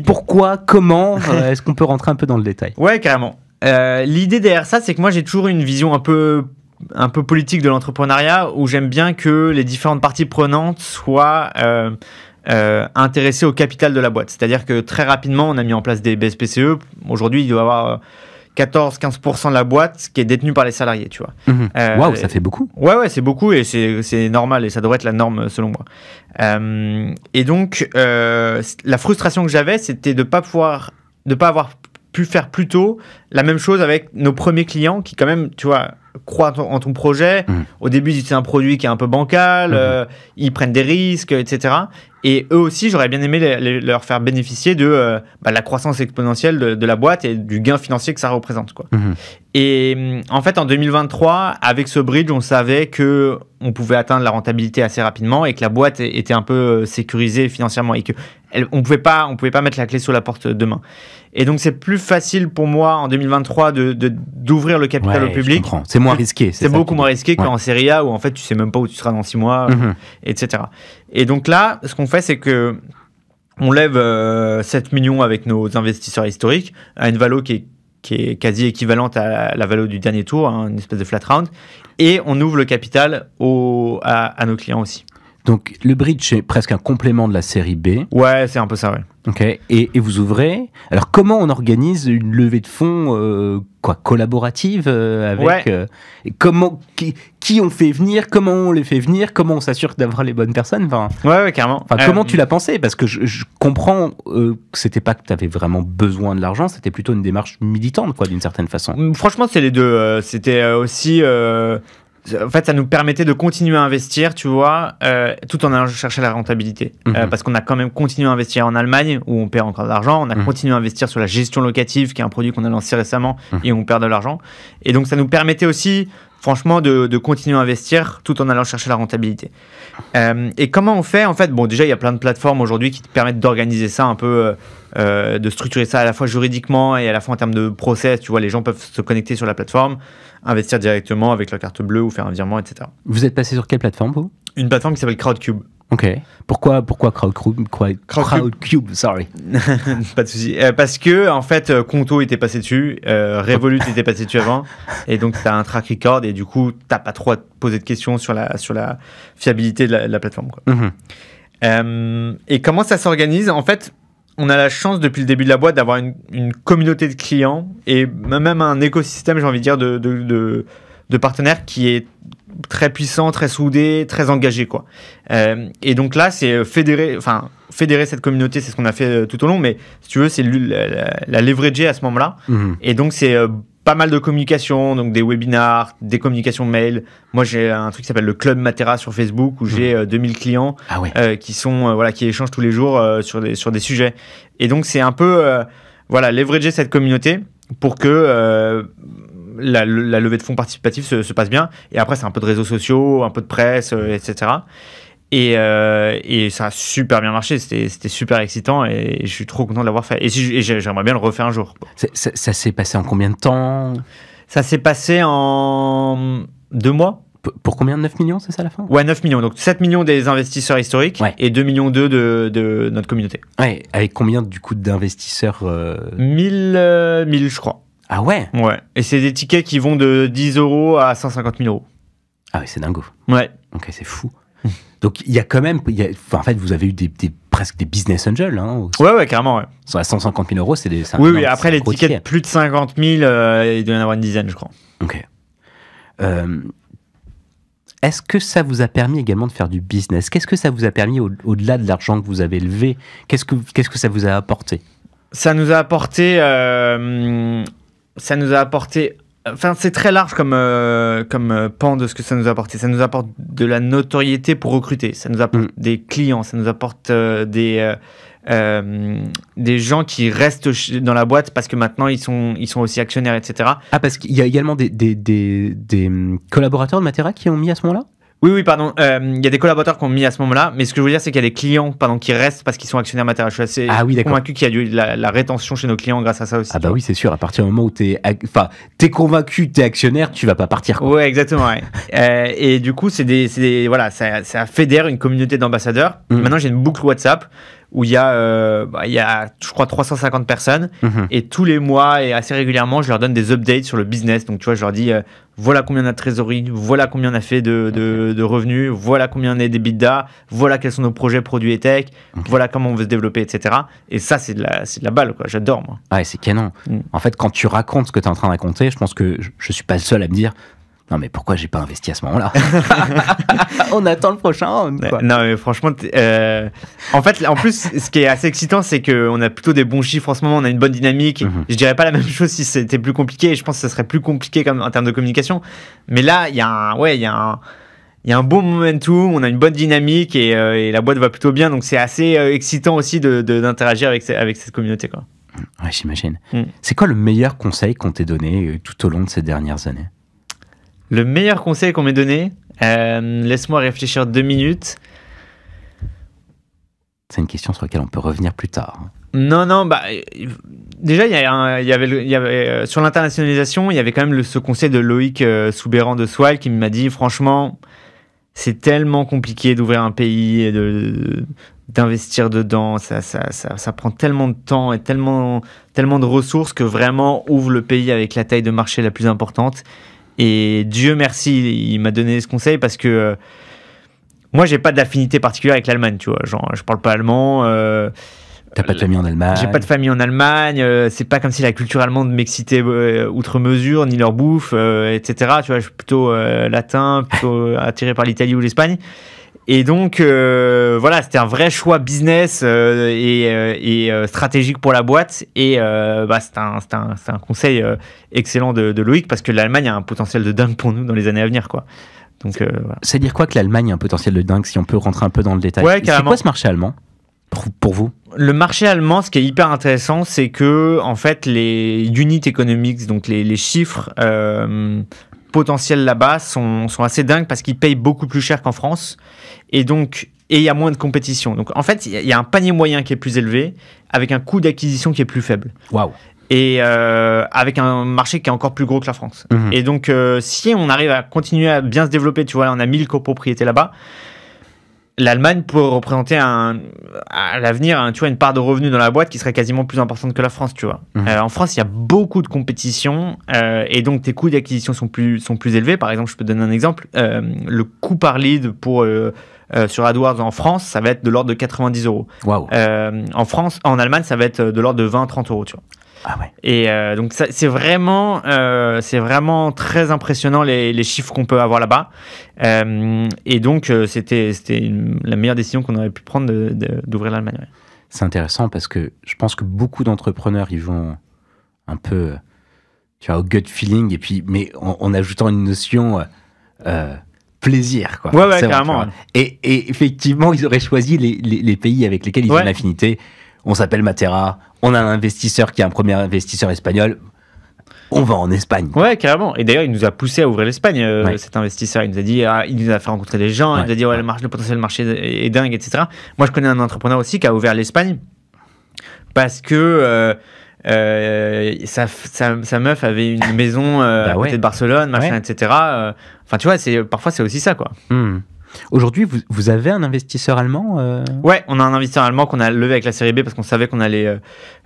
Pourquoi, comment est-ce qu'on peut rentrer un peu dans le détail ? Ouais, carrément. L'idée derrière ça, c'est que moi j'ai toujours une vision un peu politique de l'entrepreneuriat où j'aime bien que les différentes parties prenantes soient intéressées au capital de la boîte. C'est-à-dire que très rapidement, on a mis en place des BSPCE. Aujourd'hui, il doit y avoir 14-15% de la boîte qui est détenue par les salariés, tu vois. Waouh, ça fait beaucoup. Ouais, c'est beaucoup et c'est normal et ça devrait être la norme selon moi. Et donc, la frustration que j'avais, c'était de pas avoir pu faire plus tôt la même chose avec nos premiers clients qui quand même, tu vois, croient en ton projet. Au début, c'est un produit qui est un peu bancal, ils prennent des risques, etc. Et eux aussi, j'aurais bien aimé leur faire bénéficier de la croissance exponentielle de la boîte et du gain financier que ça représente, quoi. Et en fait, en 2023, avec ce bridge, on savait que on pouvait atteindre la rentabilité assez rapidement et que la boîte était un peu sécurisée financièrement et que on pouvait pas mettre la clé sur la porte demain. Et donc, c'est plus facile pour moi en 2023 d'ouvrir le capital au public. Je comprends. C'est moins risqué. C'est beaucoup moins risqué qu'en série A où en fait tu sais même pas où tu seras dans 6 mois, etc. Et donc là, ce qu'on fait, c'est que on lève 7 millions avec nos investisseurs historiques à une valo qui est quasi équivalente à la valo du dernier tour, une espèce de flat round, et on ouvre le capital à nos clients aussi. Donc le bridge, c'est presque un complément de la série B. Ouais, c'est un peu ça, ouais. Ok. Et vous ouvrez. Alors comment on organise une levée de fonds collaborative avec qui on fait venir, comment on les fait venir, comment on s'assure d'avoir les bonnes personnes. Ouais, carrément. Comment tu l'as pensé ? Parce que je comprends que c'était pas que tu avais vraiment besoin de l'argent, c'était plutôt une démarche militante, quoi, d'une certaine façon. Franchement, c'est les deux. C'était aussi. En fait, ça nous permettait de continuer à investir, tu vois, tout en allant chercher la rentabilité. Parce qu'on a quand même continué à investir en Allemagne, où on perd encore de l'argent. On a continué à investir sur la gestion locative, qui est un produit qu'on a lancé récemment, et on perd de l'argent. Et donc, ça nous permettait aussi, franchement, de continuer à investir, tout en allant chercher la rentabilité. Et comment on fait ? En fait, bon, déjà, il y a plein de plateformes aujourd'hui qui te permettent d'organiser ça un peu, de structurer ça à la fois juridiquement et à la fois en termes de process. Tu vois, les gens peuvent se connecter sur la plateforme, investir directement avec leur carte bleue ou faire un virement, etc. Vous êtes passé sur quelle plateforme, vous ? Une plateforme qui s'appelle Crowdcube. Ok. Pourquoi Crowdcube, sorry. Pas de souci. Parce que en fait, Conto était passé dessus, Revolut était passé dessus avant, et donc tu as un track record et du coup, t'as pas trop à te poser de questions sur la fiabilité de la plateforme, quoi. Et comment ça s'organise? En fait, on a la chance depuis le début de la boîte d'avoir une communauté de clients et même un écosystème, j'ai envie de dire, de partenaires qui est très puissant, très soudé, très engagé, quoi. Et donc là, c'est fédérer cette communauté, c'est ce qu'on a fait tout au long, mais si tu veux, c'est la leverager à ce moment-là. Et donc, c'est pas mal de communication, donc des webinars, des communications mail. Moi, j'ai un truc qui s'appelle le Club Matera sur Facebook où j'ai 2000 clients qui sont qui échangent tous les jours sur des sujets. Et donc, c'est un peu leverager cette communauté pour que la levée de fonds participative se passe bien. Et après, c'est un peu de réseaux sociaux, un peu de presse, etc. Et ça a super bien marché, c'était super excitant et je suis trop content de l'avoir fait. Et j'aimerais bien le refaire un jour. Ça s'est passé en combien de temps? Ça s'est passé en 2 mois. Pour combien de 9 millions, c'est ça à la fin? Ouais, 9 millions. Donc 7 millions des investisseurs historiques et 2,2 millions de notre communauté. Ouais, avec combien du coup d'investisseurs 1000, je crois. Ah ouais? Ouais. Et c'est des tickets qui vont de 10 € à 150 000 €. Ah ouais, c'est dingo. Ouais. Ok, c'est fou. Donc il y a quand même, en fait, vous avez eu presque des business angels. Hein, ouais, carrément. Ouais. À 150 000 €, c'est des. Oui. Après les tickets de plus de 50 000, il doit y en avoir une dizaine, je crois. Ok. Est-ce que ça vous a permis également de faire du business? Qu'est-ce que ça vous a permis au-delà de l'argent que vous avez levé? Qu'est-ce que ça vous a apporté? Ça nous a apporté. Enfin, c'est très large comme pan de ce que ça nous apporte. Ça nous apporte de la notoriété pour recruter. Ça nous apporte des clients. Ça nous apporte des gens qui restent dans la boîte parce que maintenant ils sont aussi actionnaires, etc. Ah, parce qu'il y a également des collaborateurs de Matera qui ont mis à ce moment-là? Oui, pardon. Il y a des collaborateurs qui ont mis à ce moment-là, mais ce que je veux dire, c'est qu'il y a des clients qui restent parce qu'ils sont actionnaires Matera. Je suis assez convaincu qu'il y a eu la rétention chez nos clients grâce à ça aussi. Ah bah oui, c'est sûr. À partir du moment où t'es convaincu, t'es actionnaire, tu vas pas partir, quoi. Ouais, exactement. Ouais. Et du coup, ça fédère une communauté d'ambassadeurs. Maintenant, j'ai une boucle WhatsApp où il y a, je crois, 350 personnes. Et tous les mois et assez régulièrement, je leur donne des updates sur le business. Donc, tu vois, je leur dis, voilà combien on a de trésorerie, voilà combien on a fait de revenus, voilà combien on a d'EBITDA, voilà quels sont nos projets produits et tech, voilà comment on veut se développer, etc. Et ça, c'est de la balle, quoi. J'adore, moi. Ouais, c'est canon. En fait, quand tu racontes ce que tu es en train de raconter, je pense que je suis pas le seul à me dire, non, mais pourquoi j'ai pas investi à ce moment-là? On attend le prochain round, quoi. Non, mais franchement, en plus, ce qui est assez excitant, c'est qu'on a plutôt des bons chiffres en ce moment, on a une bonne dynamique. Je dirais pas la même chose si c'était plus compliqué, je pense que ça serait plus compliqué en termes de communication. Mais là, il y a un bon momentum, on a une bonne dynamique et la boîte va plutôt bien, donc c'est assez excitant aussi d'interagir avec cette communauté, quoi. Ouais, j'imagine. C'est quoi le meilleur conseil qu'on t'ait donné tout au long de ces dernières années? Le meilleur conseil qu'on m'ait donné, laisse-moi réfléchir 2 minutes. C'est une question sur laquelle on peut revenir plus tard. Non, déjà, il y avait sur l'internationalisation, il y avait quand même ce conseil de Loïc Soubéran de Swile qui m'a dit, franchement, c'est tellement compliqué d'ouvrir un pays et d'investir dedans, ça prend tellement de temps et tellement de ressources que vraiment ouvre le pays avec la taille de marché la plus importante. Et Dieu merci, il m'a donné ce conseil parce que moi, j'ai pas d'affinité particulière avec l'Allemagne, tu vois. Genre, je parle pas allemand. T'as pas de famille en Allemagne? J'ai pas de famille en Allemagne. C'est pas comme si la culture allemande m'excitait outre mesure, ni leur bouffe, etc. Tu vois, je suis plutôt latin, plutôt attiré par l'Italie ou l'Espagne. Et donc, c'était un vrai choix business et stratégique pour la boîte. Et c'est un conseil excellent de Loïc parce que l'Allemagne a un potentiel de dingue pour nous dans les années à venir, quoi. Donc, voilà. Ça veut dire quoi que l'Allemagne a un potentiel de dingue, si on peut rentrer un peu dans le détail? Ouais, carrément. C'est quoi ce marché allemand pour vous? Le marché allemand, ce qui est hyper intéressant, c'est que en fait, les unit economics, donc les chiffres potentiels là-bas sont assez dingues parce qu'ils payent beaucoup plus cher qu'en France. Et il y a moins de compétition. Donc, en fait, il y a un panier moyen qui est plus élevé avec un coût d'acquisition qui est plus faible. Waouh! Et avec un marché qui est encore plus gros que la France. Et donc, si on arrive à continuer à bien se développer, tu vois, on a 1000 copropriétés là-bas, l'Allemagne peut représenter à l'avenir, tu vois, une part de revenus dans la boîte qui serait quasiment plus importante que la France, tu vois. En France, il y a beaucoup de compétition et donc tes coûts d'acquisition sont plus élevés. Par exemple, je peux te donner un exemple. Le coût par lead sur AdWords en France, ça va être de l'ordre de 90 €. Waouh. En Allemagne, ça va être de l'ordre de 20-30 €, tu vois. Ah ouais. Et donc c'est vraiment très impressionnant les chiffres qu'on peut avoir là-bas. Et donc c'était la meilleure décision qu'on aurait pu prendre d'ouvrir l'Allemagne. Ouais. C'est intéressant parce que je pense que beaucoup d'entrepreneurs ils vont un peu, tu vois, au gut feeling et puis mais en ajoutant une notion plaisir, quoi. Ouais, carrément. Ouais. Et effectivement, ils auraient choisi les pays avec lesquels ils ont une affinité. On s'appelle Matera, on a un investisseur qui est un premier investisseur espagnol, on va en Espagne. Ouais, carrément. Et d'ailleurs, il nous a poussé à ouvrir l'Espagne, cet investisseur. Il nous a dit, il nous a fait rencontrer des gens, il nous a dit, le potentiel marché est dingue, etc. Moi, je connais un entrepreneur aussi qui a ouvert l'Espagne parce que sa meuf avait une maison à côté de Barcelone, machin, etc. Enfin, tu vois, parfois, c'est aussi ça, quoi. Aujourd'hui, vous avez un investisseur allemand Ouais, on a un investisseur allemand qu'on a levé avec la série B parce qu'on savait qu'on allait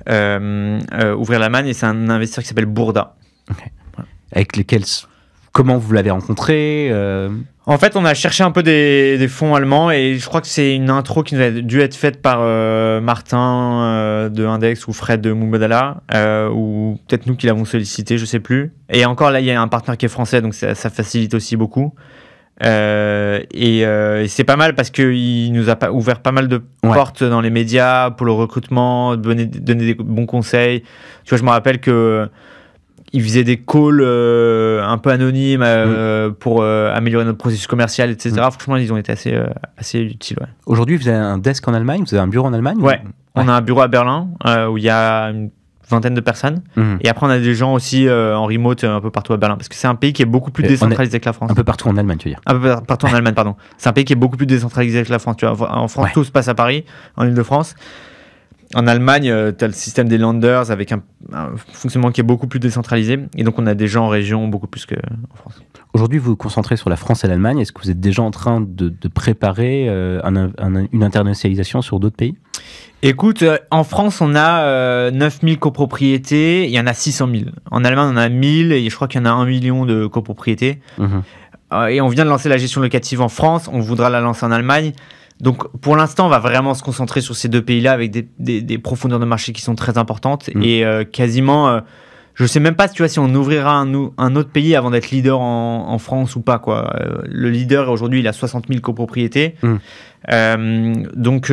ouvrir l'Allemagne et c'est un investisseur qui s'appelle Burda. Okay. Ouais. Avec lequel, comment vous l'avez rencontré En fait, on a cherché un peu des fonds allemands et je crois que c'est une intro qui nous a dû être faite par Martin de Index ou Fred de Mubadala ou peut-être nous qui l'avons sollicité, je sais plus. Et encore là, il y a un partenaire qui est français, donc ça facilite aussi beaucoup. Et c'est pas mal parce qu'il nous a ouvert pas mal de portes dans les médias pour le recrutement, donner des bons conseils. Tu vois, je me rappelle que il faisait des calls un peu anonymes pour améliorer notre processus commercial, etc. Franchement, ils ont été assez utiles. Ouais. Aujourd'hui, vous avez un desk en Allemagne, vous avez un bureau en Allemagne On a un bureau à Berlin où il y a une vingtaine de personnes. Et après, on a des gens aussi en remote un peu partout à Berlin. Parce que c'est un pays qui est beaucoup plus décentralisé que la France. Un peu partout en Allemagne, tu veux dire. Un peu partout en Allemagne, pardon. C'est un pays qui est beaucoup plus décentralisé que la France. Tu vois, en France, tout se passe à Paris, en Ile-de-France. En Allemagne, tu as le système des Länders avec un fonctionnement qui est beaucoup plus décentralisé. Et donc, on a des gens en région beaucoup plus qu'en France. Aujourd'hui, vous vous concentrez sur la France et l'Allemagne. Est-ce que vous êtes déjà en train de préparer une internationalisation sur d'autres pays ? Écoute, en France, on a 9000 copropriétés. Il y en a 600 000. En Allemagne, on en a 1000 et je crois qu'il y en a 1 million de copropriétés. Et on vient de lancer la gestion locative en France. On voudra la lancer en Allemagne. Donc, pour l'instant, on va vraiment se concentrer sur ces deux pays-là avec des profondeurs de marché qui sont très importantes. Et quasiment, je ne sais même pas si on ouvrira un autre pays avant d'être leader en France ou pas, quoi. Le leader, aujourd'hui, il a 60 000 copropriétés. Donc,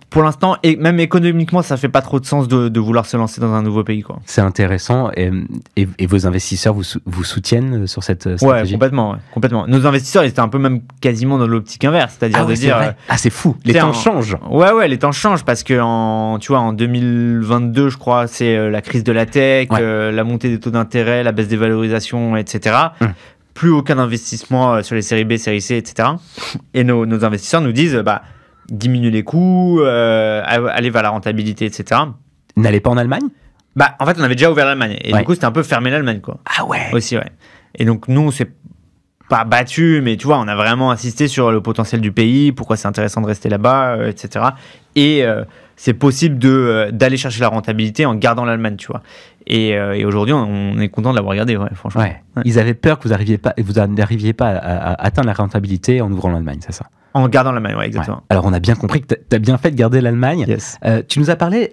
pour l'instant, et même économiquement, ça fait pas trop de sens de vouloir se lancer dans un nouveau pays, quoi. C'est intéressant. Et vos investisseurs vous soutiennent sur cette stratégie ? Ouais, complètement. Nos investisseurs, ils étaient un peu même quasiment dans l'optique inverse, c'est-à-dire de dire... c'est fou. Les temps changent. Ouais, les temps changent parce que en 2022, je crois, c'est la crise de la tech, la montée des taux d'intérêt, la baisse des valorisations, etc. Plus aucun investissement sur les séries B, séries C, etc. Et nos investisseurs nous disent... diminuer les coûts, aller vers la rentabilité, etc. N'allez pas en Allemagne ? En fait, on avait déjà ouvert l'Allemagne. Et du coup, c'était un peu fermé l'Allemagne, quoi. Ah ouais. Aussi, ouais. Et donc, nous, on s'est pas battu, mais tu vois, on a vraiment insisté sur le potentiel du pays, pourquoi c'est intéressant de rester là-bas, etc. Et c'est possible d'aller chercher la rentabilité en gardant l'Allemagne, tu vois. Et aujourd'hui, on est content de l'avoir gardé, franchement. Ouais. Ils avaient peur que vous n'arriviez pas à atteindre la rentabilité en ouvrant l'Allemagne, c'est ça ? En gardant l'Allemagne, exactement. Ouais. Alors, on a bien compris que tu as bien fait de garder l'Allemagne. Yes. Tu nous as parlé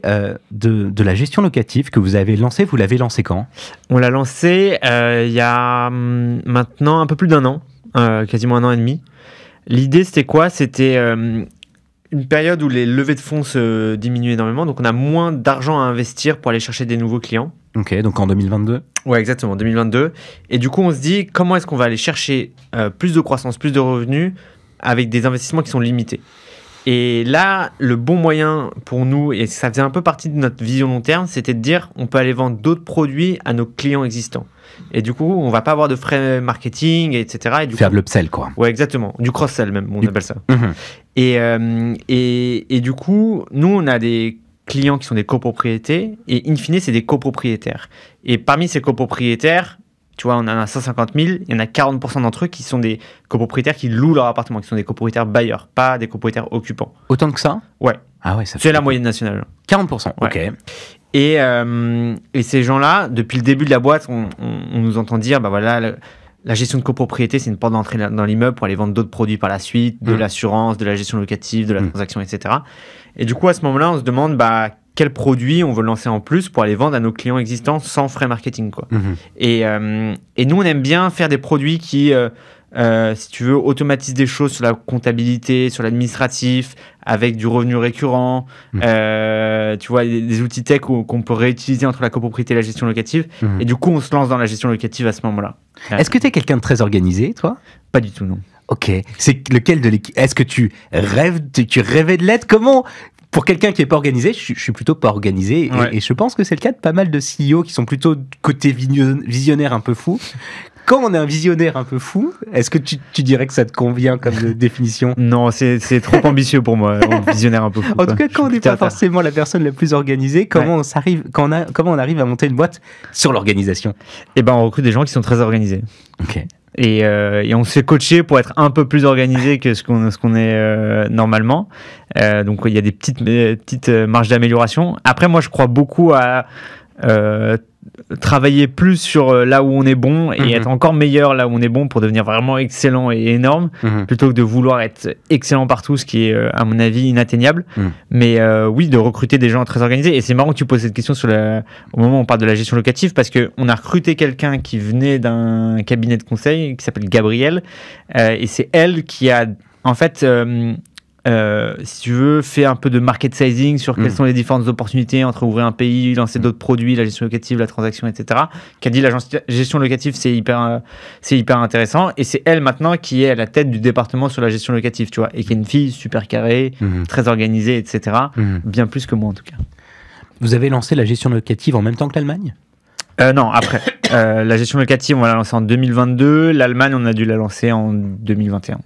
de la gestion locative que vous avez lancée. Vous l'avez lancée quand ? On l'a lancée il y a maintenant un peu plus d'1 an, quasiment 1 an et demi. L'idée, c'était quoi ? C'était une période où les levées de fonds se diminuent énormément, donc on a moins d'argent à investir pour aller chercher des nouveaux clients. Ok, donc en 2022 ? Ouais, exactement, 2022. Et du coup, on se dit, comment est-ce qu'on va aller chercher plus de croissance, plus de revenus avec des investissements qui sont limités. Et là, le bon moyen pour nous, et ça faisait un peu partie de notre vision long terme, c'était de dire on peut aller vendre d'autres produits à nos clients existants. Et du coup, on va pas avoir de frais marketing, etc. Et du Faire coup, de l'upsell, quoi. Ouais, exactement. Du cross-sell même, on appelle ça. Et du coup, nous, on a des clients qui sont des copropriétés, et in fine, c'est des copropriétaires. Et parmi ces copropriétaires, tu vois, on en a 150 000, il y en a 40% d'entre eux qui sont des copropriétaires qui louent leur appartement, qui sont des copropriétaires bailleurs, pas des copropriétaires occupants. Autant que ça? Ouais. Ah ouais, ça C'est la moyenne nationale. 40%, ok. Ouais. Et ces gens-là, depuis le début de la boîte, on nous entend dire, bah voilà, la gestion de copropriété, c'est une porte d'entrée dans l'immeuble pour aller vendre d'autres produits par la suite, de l'assurance, de la gestion locative, de la transaction, etc. Et du coup, à ce moment-là, on se demande, bah, quel produit on veut lancer en plus pour aller vendre à nos clients existants sans frais marketing, quoi. Et nous, on aime bien faire des produits qui, si tu veux, automatisent des choses sur la comptabilité, sur l'administratif, avec du revenu récurrent, tu vois, des outils tech qu'on peut réutiliser entre la copropriété et la gestion locative. Et du coup, on se lance dans la gestion locative à ce moment-là. Est-ce que tu es quelqu'un de très organisé, toi? Pas du tout, non. Ok. C'est lequel de l'équipe? Est-ce que tu rêvais de l'être? Comment? Pour quelqu'un qui est pas organisé, je suis plutôt pas organisé, et je pense que c'est le cas de pas mal de CEO qui sont plutôt côté visionnaire un peu fou. Quand on est un visionnaire un peu fou, est-ce que tu dirais que ça te convient comme définition? Non, c'est trop ambitieux pour moi, un visionnaire un peu fou. En tout cas, quand on n'est pas forcément la personne la plus organisée, comment on arrive à monter une boîte sur l'organisation? Eh ben, on recrute des gens qui sont très organisés. Ok. Et on se fait coacher pour être un peu plus organisé que ce qu'on est normalement. Donc il y a des petites marges d'amélioration. Après, moi, je crois beaucoup à travailler plus sur là où on est bon et être encore meilleur là où on est bon pour devenir vraiment excellent et énorme, plutôt que de vouloir être excellent partout, ce qui est à mon avis inatteignable. Mais oui, de recruter des gens très organisés. Et c'est marrant que tu poses cette question au moment où on parle de la gestion locative, parce qu'on a recruté quelqu'un qui venait d'un cabinet de conseil qui s'appelle Gabrielle, et c'est elle qui a en fait si tu veux, fait un peu de market sizing sur quelles sont les différentes opportunités entre ouvrir un pays, lancer d'autres produits, la gestion locative, la transaction, etc. Qui a dit la gestion locative, c'est hyper intéressant. Et c'est elle maintenant qui est à la tête du département sur la gestion locative, tu vois, et qui est une fille super carrée, très organisée, etc. Bien plus que moi en tout cas. Vous avez lancé la gestion locative en même temps que l'Allemagne ? Non, après. La gestion locative, on l'a lancée en 2022. L'Allemagne, on a dû la lancer en 2021.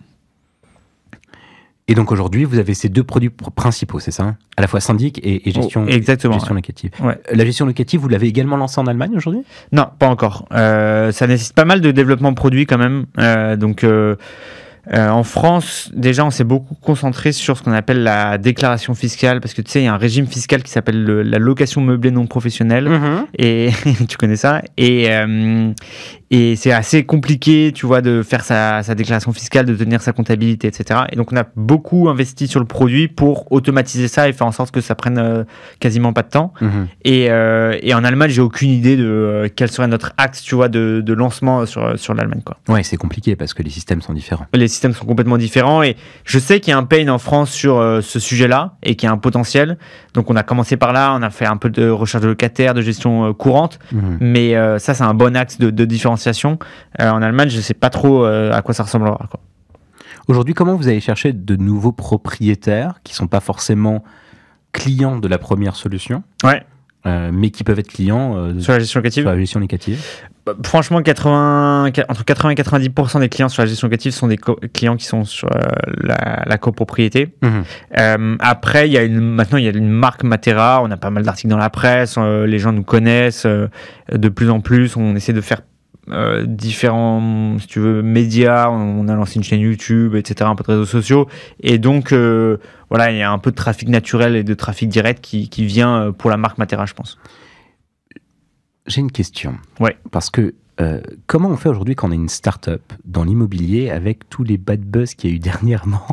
Et donc aujourd'hui, vous avez ces deux produits principaux, c'est ça ? À la fois syndic et gestion, gestion locative. Ouais. La gestion locative, vous l'avez également lancée en Allemagne aujourd'hui ? Non, pas encore. Ça nécessite pas mal de développement de produits quand même. En France, déjà, on s'est beaucoup concentré sur ce qu'on appelle la déclaration fiscale, parce que tu sais, il y a un régime fiscal qui s'appelle la location meublée non professionnelle, et tu connais ça, et c'est assez compliqué, tu vois, de faire sa déclaration fiscale, de tenir sa comptabilité, etc. Et donc, on a beaucoup investi sur le produit pour automatiser ça et faire en sorte que ça prenne quasiment pas de temps. Et en Allemagne, j'ai aucune idée de quel serait notre axe, tu vois, de lancement sur l'Allemagne, quoi. Ouais, c'est compliqué parce que les systèmes sont différents. Les systèmes sont complètement différents, et je sais qu'il y a un pain en France sur ce sujet-là et qu'il y a un potentiel. Donc, on a commencé par là, on a fait un peu de recherche de locataires, de gestion courante, mais ça, c'est un bon axe de différenciation. En Allemagne, je ne sais pas trop à quoi ça ressemblera, quoi. Aujourd'hui, comment vous allez chercher de nouveaux propriétaires qui ne sont pas forcément clients de la première solution, mais qui peuvent être clients sur la gestion locative. Franchement, entre 80 et 90% des clients sur la gestion locative sont des clients qui sont sur la copropriété. Après, maintenant, il y a une marque Matera. On a pas mal d'articles dans la presse. Les gens nous connaissent de plus en plus. On essaie de faire différents, si tu veux, médias. On a lancé une chaîne YouTube, etc., un peu de réseaux sociaux. Et donc, voilà, il y a un peu de trafic naturel et de trafic direct qui vient pour la marque Matera, je pense. J'ai une question. Ouais. Parce que comment on fait aujourd'hui quand on est une start-up dans l'immobilier avec tous les bad buzz qu'il y a eu dernièrement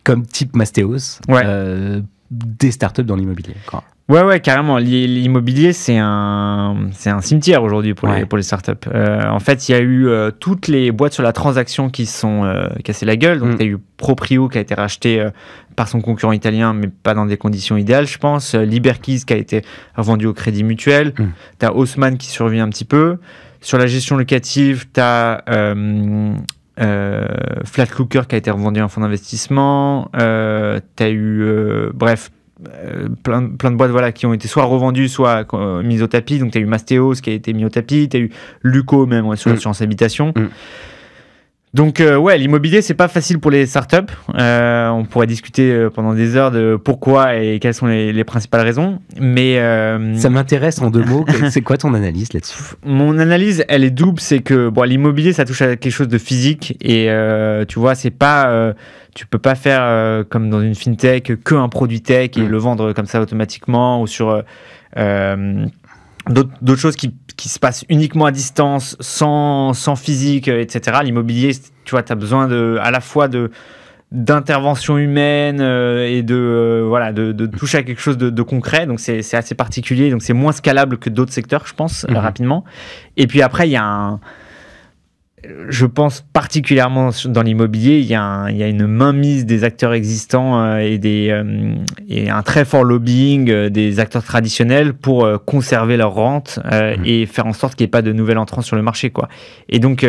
comme type Mastéos, des start-up dans l'immobilier, quoi. Ouais, carrément. L'immobilier, c'est un cimetière aujourd'hui pour les startups. En fait, il y a eu toutes les boîtes sur la transaction qui se sont cassées la gueule. Donc, il y a eu Proprio qui a été racheté par son concurrent italien, mais pas dans des conditions idéales, je pense. Liberkeys qui a été revendu au Crédit Mutuel. Tu as Haussmann qui survit un petit peu. Sur la gestion locative, tu as Flatlooker qui a été revendu à un fonds d'investissement. Tu as eu... plein de boîtes qui ont été soit revendues, soit mises au tapis. Donc, tu as eu Mastéos qui a été mis au tapis. Tu as eu Luco même sur l'assurance habitation. Donc ouais, l'immobilier c'est pas facile pour les startups. On pourrait discuter pendant des heures de pourquoi et quelles sont les principales raisons. Mais ça m'intéresse en 2 mots. C'est quoi ton analyse là-dessus? Mon analyse, elle est double. C'est que bon, l'immobilier ça touche à quelque chose de physique et tu vois, c'est pas tu peux pas faire comme dans une fintech que un produit tech et le vendre comme ça automatiquement ou sur d'autres choses qui se passent uniquement à distance, sans physique, etc. L'immobilier, tu vois, tu as besoin à la fois d'intervention humaine et de toucher à quelque chose de concret. Donc, c'est assez particulier. Donc, c'est moins scalable que d'autres secteurs, je pense, rapidement. Et puis après, il y a je pense particulièrement dans l'immobilier, il y a une mainmise des acteurs existants et un très fort lobbying des acteurs traditionnels pour conserver leur rente et faire en sorte qu'il n'y ait pas de nouvel entrant sur le marché, quoi. Et donc,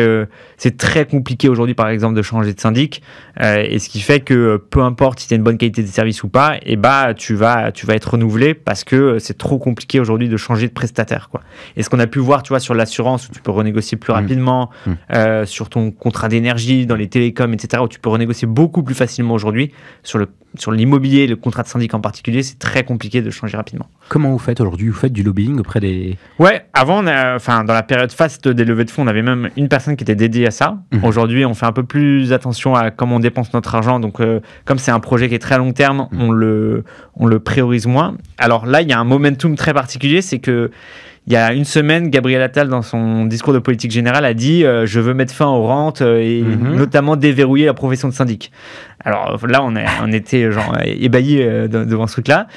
c'est très compliqué aujourd'hui, par exemple, de changer de syndic. Et ce qui fait que peu importe si tu as une bonne qualité de service ou pas, et tu vas être renouvelé parce que c'est trop compliqué aujourd'hui de changer de prestataire, quoi. Et ce qu'on a pu voir, tu vois, sur l'assurance où tu peux renégocier plus rapidement, sur ton contrat d'énergie, dans les télécoms, etc., où tu peux renégocier beaucoup plus facilement aujourd'hui. Sur l'immobilier, le contrat de syndic en particulier, c'est très compliqué de changer rapidement. Comment vous faites aujourd'hui? Vous faites du lobbying auprès des... Ouais, avant, dans la période faste des levées de fonds, on avait même une personne qui était dédiée à ça. Aujourd'hui, on fait un peu plus attention à comment on dépense notre argent. Donc, comme c'est un projet qui est très à long terme, on le priorise moins. Alors là, il y a un momentum très particulier, c'est que il y a une semaine, Gabriel Attal, dans son discours de politique générale, a dit je veux mettre fin aux rentes et notamment déverrouiller la profession de syndic. Alors là, on était genre ébahis devant ce truc-là.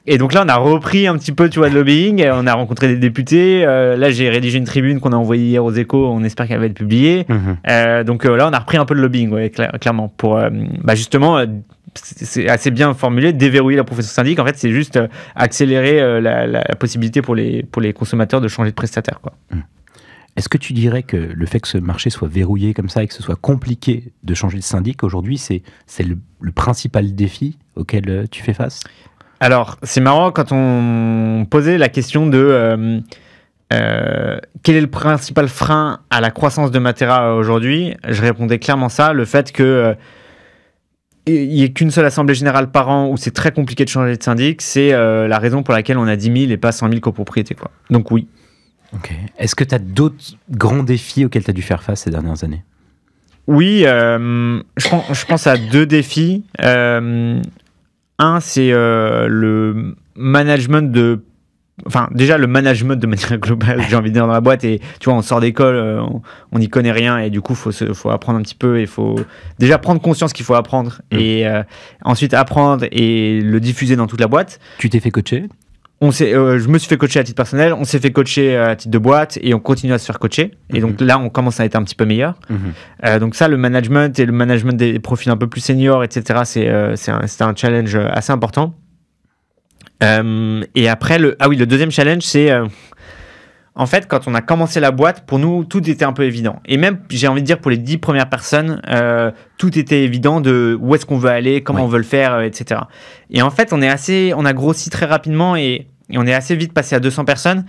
Et donc là, on a repris un petit peu, tu vois, de lobbying. On a rencontré des députés. Là, j'ai rédigé une tribune qu'on a envoyée hier aux Échos. On espère qu'elle va être publiée. Donc là, on a repris un peu de lobbying, ouais, clairement, pour justement... c'est assez bien formulé, déverrouiller la profession syndic. En fait, c'est juste accélérer la possibilité pour les consommateurs de changer de prestataire, quoi. Est-ce que tu dirais que le fait que ce marché soit verrouillé comme ça et que ce soit compliqué de changer de syndic aujourd'hui, c'est le principal défi auquel tu fais face? Alors, c'est marrant quand on posait la question de quel est le principal frein à la croissance de Matera aujourd'hui, je répondais clairement ça, le fait que il n'y ait qu'une seule assemblée générale par an où c'est très compliqué de changer de syndic, c'est la raison pour laquelle on a 10 000 et pas 100 000 copropriétés, quoi. Donc oui. Ok. Est-ce que tu as d'autres grands défis auxquels tu as dû faire face ces dernières années? Oui, je pense à 2 défis. Un, c'est le management déjà le management de manière globale, j'ai envie de dire, dans la boîte. Et tu vois, on sort d'école, on n'y connaît rien et du coup faut apprendre un petit peu. Il faut déjà prendre conscience qu'il faut apprendre et ensuite apprendre et le diffuser dans toute la boîte. Tu t'es fait coacher? Je me suis fait coacher à titre personnel, on s'est fait coacher à titre de boîte et on continue à se faire coacher. Et donc là, on commence à être un petit peu meilleur. Donc ça, le management et le management des profils un peu plus seniors, etc., c'est un challenge assez important. Et après, le deuxième challenge, c'est en fait, quand on a commencé la boîte, pour nous, tout était un peu évident. Et même, j'ai envie de dire, pour les 10 premières personnes, tout était évident de où est-ce qu'on veut aller, comment on veut le faire, etc. Et en fait, on a grossi très rapidement et on est assez vite passé à 200 personnes.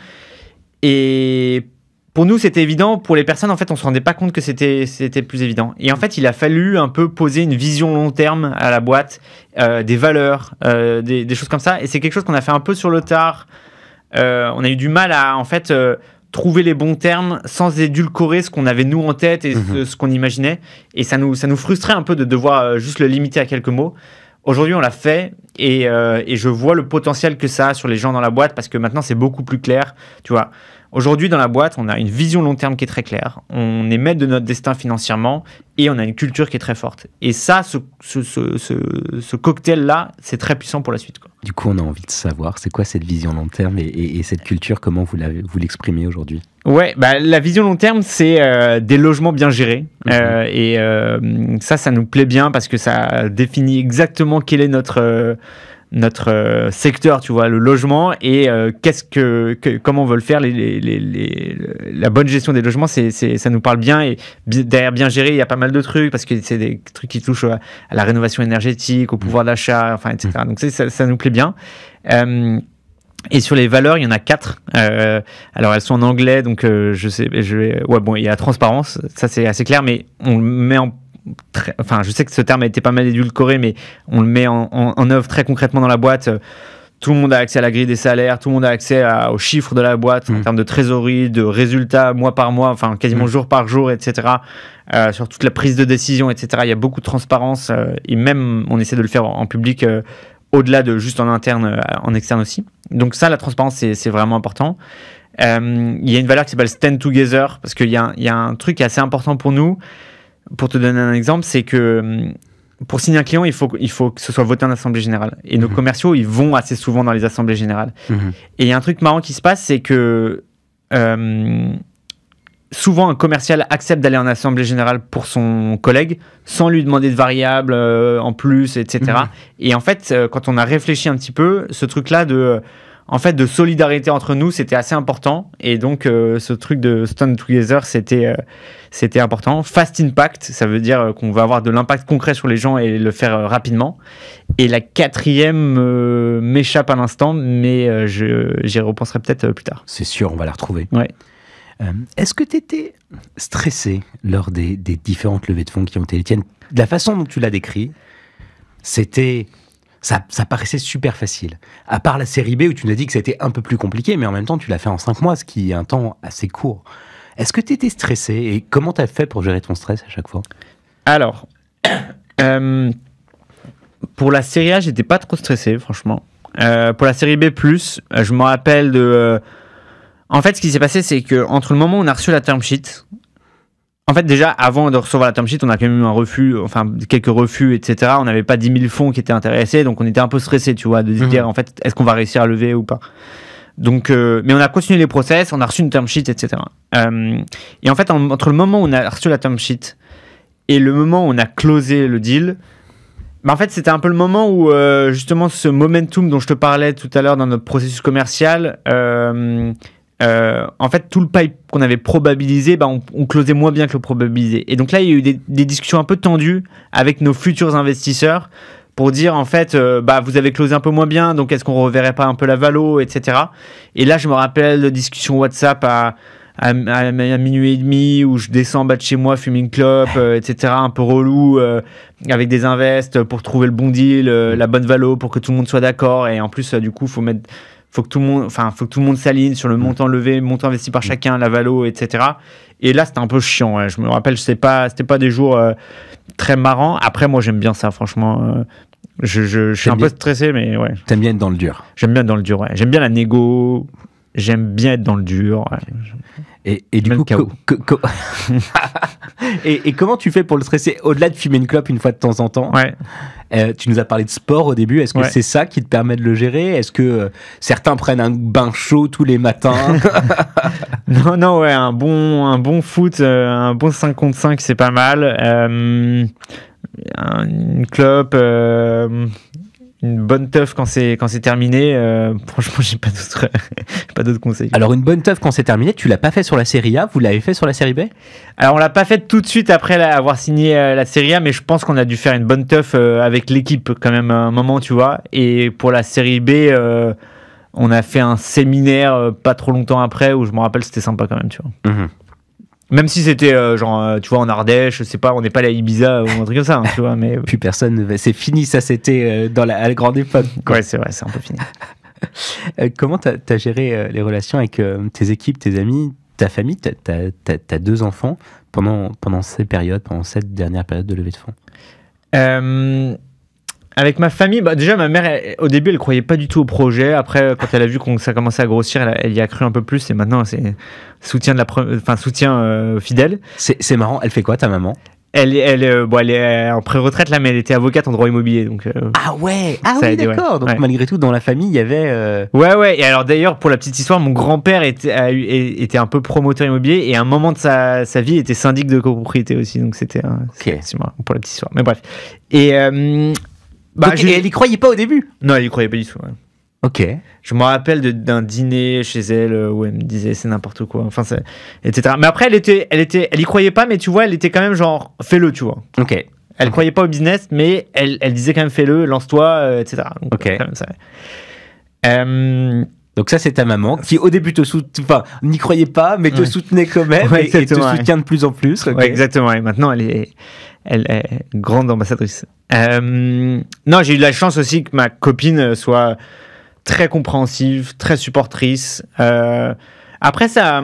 Et pour nous, c'était évident. Pour les personnes, en fait, on se rendait pas compte que c'était plus évident. Et en fait, il a fallu un peu poser une vision long terme à la boîte, des valeurs, des choses comme ça. Et c'est quelque chose qu'on a fait un peu sur le tard. On a eu du mal à, en fait, trouver les bons termes sans édulcorer ce qu'on avait nous en tête et ce qu'on imaginait. Et ça nous frustrait un peu de devoir juste le limiter à quelques mots. Aujourd'hui, on l'a fait et je vois le potentiel que ça a sur les gens dans la boîte parce que maintenant, c'est beaucoup plus clair. Tu vois, aujourd'hui, dans la boîte, on a une vision long terme qui est très claire. On est maître de notre destin financièrement et on a une culture qui est très forte. Et ça, ce cocktail-là, c'est très puissant pour la suite, quoi. Du coup, on a envie de savoir, c'est quoi cette vision long terme et cette culture, comment vous l'exprimez aujourd'hui? Ouais, la vision long terme, c'est des logements bien gérés. Ça nous plaît bien parce que ça définit exactement quel est notre secteur, tu vois, le logement et comment on veut le faire, la bonne gestion des logements, ça nous parle bien. Et derrière bien géré, il y a pas mal de trucs parce que c'est des trucs qui touchent à la rénovation énergétique, au pouvoir d'achat, enfin, etc. Donc ça nous plaît bien. Et sur les valeurs, il y en a 4. Alors elles sont en anglais, donc je sais, ouais, bon, il y a la transparence, ça c'est assez clair, mais on le met enfin, je sais que ce terme a été pas mal édulcoré, mais on le met en œuvre très concrètement dans la boîte. Tout le monde a accès à la grille des salaires, tout le monde a accès aux chiffres de la boîte en termes de trésorerie, de résultats mois par mois, enfin quasiment jour par jour, etc. Sur toute la prise de décision, etc. Il y a beaucoup de transparence et même on essaie de le faire en public. Au-delà de juste en interne, en externe aussi. Donc ça, la transparence, c'est vraiment important. Il y a une valeur qui s'appelle Stand Together, parce qu'il y a un truc qui est assez important pour nous. Pour te donner un exemple, c'est que pour signer un client, il faut que ce soit voté en assemblée générale. Et nos commerciaux, ils vont assez souvent dans les assemblées générales. Et il y a un truc marrant qui se passe, c'est que souvent un commercial accepte d'aller en assemblée générale pour son collègue sans lui demander de variables en plus, etc. Et en fait, quand on a réfléchi un petit peu, ce truc-là de solidarité entre nous, c'était assez important. Et donc, ce truc de Stand Together, c'était important. Fast Impact, ça veut dire qu'on va avoir de l'impact concret sur les gens et le faire rapidement. Et la 4e m'échappe à l'instant, mais j'y repenserai peut-être plus tard. C'est sûr, on va la retrouver. Ouais. Est-ce que tu étais stressé lors des différentes levées de fonds qui ont été les tiennes? De la façon dont tu l'as décrit, ça paraissait super facile. À part la série B où tu nous as dit que c'était un peu plus compliqué, mais en même temps tu l'as fait en 5 mois, ce qui est un temps assez court. Est-ce que tu étais stressé et comment tu as fait pour gérer ton stress à chaque fois? Alors, pour la série A, j'étais pas trop stressé, franchement. Pour la série B+, je me rappelle de... En fait, ce qui s'est passé, c'est qu'entre le moment où on a reçu la term sheet, en fait, déjà, avant de recevoir la term sheet, on a quand même eu un refus, enfin, quelques refus, etc. On n'avait pas 10 000 fonds qui étaient intéressés, donc on était un peu stressé, tu vois, de se dire, en fait, est-ce qu'on va réussir à lever ou pas? Donc, mais on a continué les process, on a reçu une term sheet, etc. Et en fait, entre le moment où on a reçu la term sheet et le moment où on a closé le deal, bah en fait, c'était un peu le moment où, justement, ce momentum dont je te parlais tout à l'heure dans notre processus commercial, en fait, tout le pipe qu'on avait probabilisé, bah, on closait moins bien que le probabilisé. Et donc là, il y a eu des discussions un peu tendues avec nos futurs investisseurs pour dire, en fait, bah, vous avez closé un peu moins bien, donc est-ce qu'on reverrait pas un peu la valo, etc. Et là, je me rappelle de discussions WhatsApp à minuit et demi où je descends en bas de chez moi, fumer une clope, etc. Un peu relou, avec des invests pour trouver le bon deal, la bonne valo pour que tout le monde soit d'accord. Et en plus, du coup, faut que tout le monde s'aligne sur le montant levé, montant investi par chacun, la valo, etc. Et là, c'était un peu chiant. Ouais. Je me rappelle, c'était pas des jours très marrants. Après, moi, j'aime bien ça, franchement. Je suis un peu stressé, mais ouais. T'aimes bien être dans le dur. J'aime bien être dans le dur, ouais. J'aime bien la négo. J'aime bien être dans le dur. Ouais. Et du coup, et comment tu fais pour le stresser au-delà de fumer une clope une fois de temps en temps? Ouais. Tu nous as parlé de sport au début. Est-ce que c'est ça qui te permet de le gérer? Est-ce que certains prennent un bain chaud tous les matins? Non, ouais, un bon foot, un bon 5 contre 5, c'est pas mal. Une clope, une bonne teuf quand c'est terminé. Franchement, j'ai pas d'autres conseils. Alors, une bonne teuf quand c'est terminé, tu l'as pas fait sur la série A, vous l'avez fait sur la série B? Alors, on l'a pas fait tout de suite après avoir signé la série A, mais je pense qu'on a dû faire une bonne teuf avec l'équipe quand même un moment, tu vois. Et pour la série B, on a fait un séminaire pas trop longtemps après où je me rappelle c'était sympa quand même, tu vois. Même si c'était genre, tu vois, en Ardèche, je sais pas, on n'est pas allé à Ibiza ou un truc comme ça, hein, tu vois, mais... Plus personne, c'est fini, ça c'était à la grande époque. Ouais, c'est vrai, c'est un peu fini. Comment t'as géré les relations avec tes équipes, tes amis, ta famille? T'as 2 enfants pendant cette dernière période de levée de fonds. Avec ma famille, bah déjà ma mère, au début, elle croyait pas du tout au projet. Après, quand elle a vu que ça commençait à grossir, elle y a cru un peu plus. Et maintenant, c'est soutien fidèle. C'est marrant. Elle fait quoi, ta maman? Elle est en pré-retraite là, mais elle était avocate en droit immobilier, donc. Ah oui, d'accord. Ouais. Donc malgré tout, dans la famille, il y avait. Ouais. Et alors d'ailleurs, pour la petite histoire, mon grand-père était un peu promoteur immobilier et à un moment de sa vie était syndic de copropriété aussi. Donc c'était. C'est marrant pour la petite histoire. Mais bref. Et et elle y croyait pas au début? Non, elle y croyait pas du tout. Ouais. Ok. Je me rappelle d'un dîner chez elle où elle me disait c'est n'importe quoi, enfin, etc. Mais après, elle y croyait pas, mais tu vois, elle était quand même genre fais-le, tu vois. Ok. Elle croyait pas au business, mais elle disait quand même fais-le, lance-toi, etc. Donc, ok. Quand même, ça. Donc ça, c'est ta maman qui, au début, n'y croyait pas, mais te soutenait quand même et te soutient de plus en plus. Okay. Ouais, exactement. Et maintenant, elle est grande ambassadrice. Non, j'ai eu de la chance aussi que ma copine soit très compréhensive, très supportrice. Après, ça...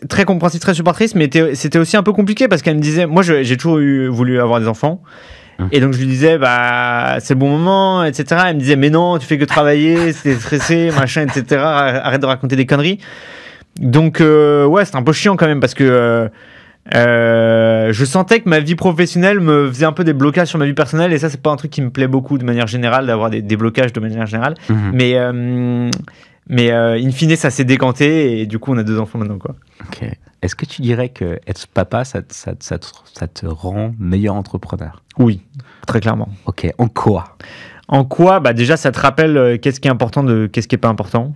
très compréhensive, très supportrice, mais c'était aussi un peu compliqué parce qu'elle me disait... Moi, j'ai toujours voulu avoir des enfants. Et donc je lui disais c'est le bon moment, etc. Elle me disait mais non, tu fais que travailler, c'est stressé, machin, etc. Arrête de raconter des conneries. Donc ouais, c'était un peu chiant quand même parce que je sentais que ma vie professionnelle me faisait un peu des blocages sur ma vie personnelle et ça c'est pas un truc qui me plaît beaucoup de manière générale d'avoir des blocages de manière générale. Mais in fine ça s'est décanté et du coup on a 2 enfants maintenant quoi. Ok. Est-ce que tu dirais que être papa, ça te rend meilleur entrepreneur ? Oui, très clairement. Ok, en quoi ? En quoi ? Bah déjà, ça te rappelle qu'est-ce qui est important de qu'est-ce qui est pas important.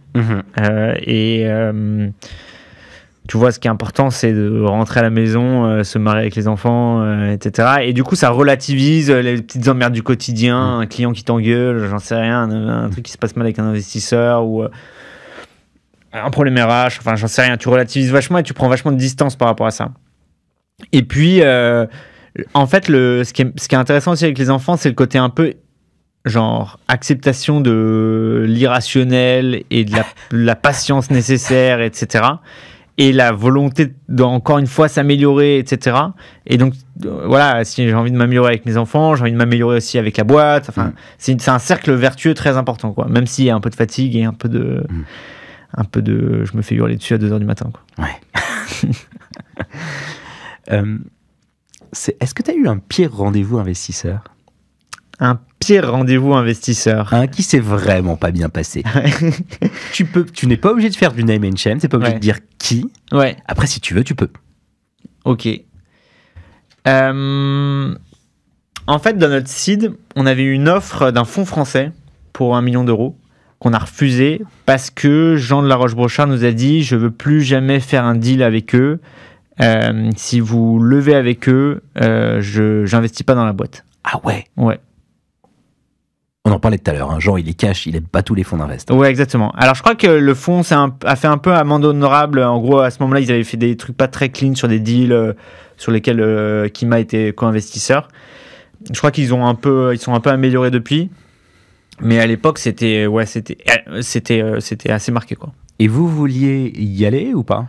Tu vois, ce qui est important, c'est de rentrer à la maison, se marier avec les enfants, etc. Et du coup, ça relativise les petites emmerdes du quotidien, un client qui t'engueule, j'en sais rien, un truc qui se passe mal avec un investisseur ou... un problème RH, enfin j'en sais rien, tu relativises vachement et tu prends vachement de distance par rapport à ça. Et puis, en fait, ce qui est intéressant aussi avec les enfants, c'est le côté un peu, genre, acceptation de l'irrationnel et de la patience nécessaire, etc. Et la volonté d'encore une fois s'améliorer, etc. Et donc, voilà, si j'ai envie de m'améliorer avec mes enfants, j'ai envie de m'améliorer aussi avec la boîte, enfin, c'est un cercle vertueux très important, quoi. Même s'il y a un peu de fatigue et un peu de... je me fais hurler dessus à 2h du matin. Quoi. Ouais. Est-ce que tu as eu un pire rendez-vous investisseur ? Un pire rendez-vous investisseur. Qui s'est vraiment pas bien passé. Tu n'es pas obligé de faire du name and shame, tu n'es pas obligé de dire qui. Ouais. Après, si tu veux, tu peux. Ok. En fait, dans notre seed, on avait eu une offre d'un fonds français pour 1 million d'euros. Qu'on a refusé parce que Jean de la Roche-Brochard nous a dit je veux plus jamais faire un deal avec eux. Si vous levez avec eux, j'investis pas dans la boîte. Ah ouais. Ouais. On en parlait tout à l'heure. Jean, il est cash, il aime pas tous les fonds d'invest. Ouais, exactement. Alors je crois que le fonds a fait un peu amende honorable. En gros, à ce moment-là, ils avaient fait des trucs pas très clean sur des deals sur lesquels Kima était co-investisseur. Je crois qu'ils sont un peu améliorés depuis. Mais à l'époque, c'était assez marqué, quoi. Et vous vouliez y aller ou pas ?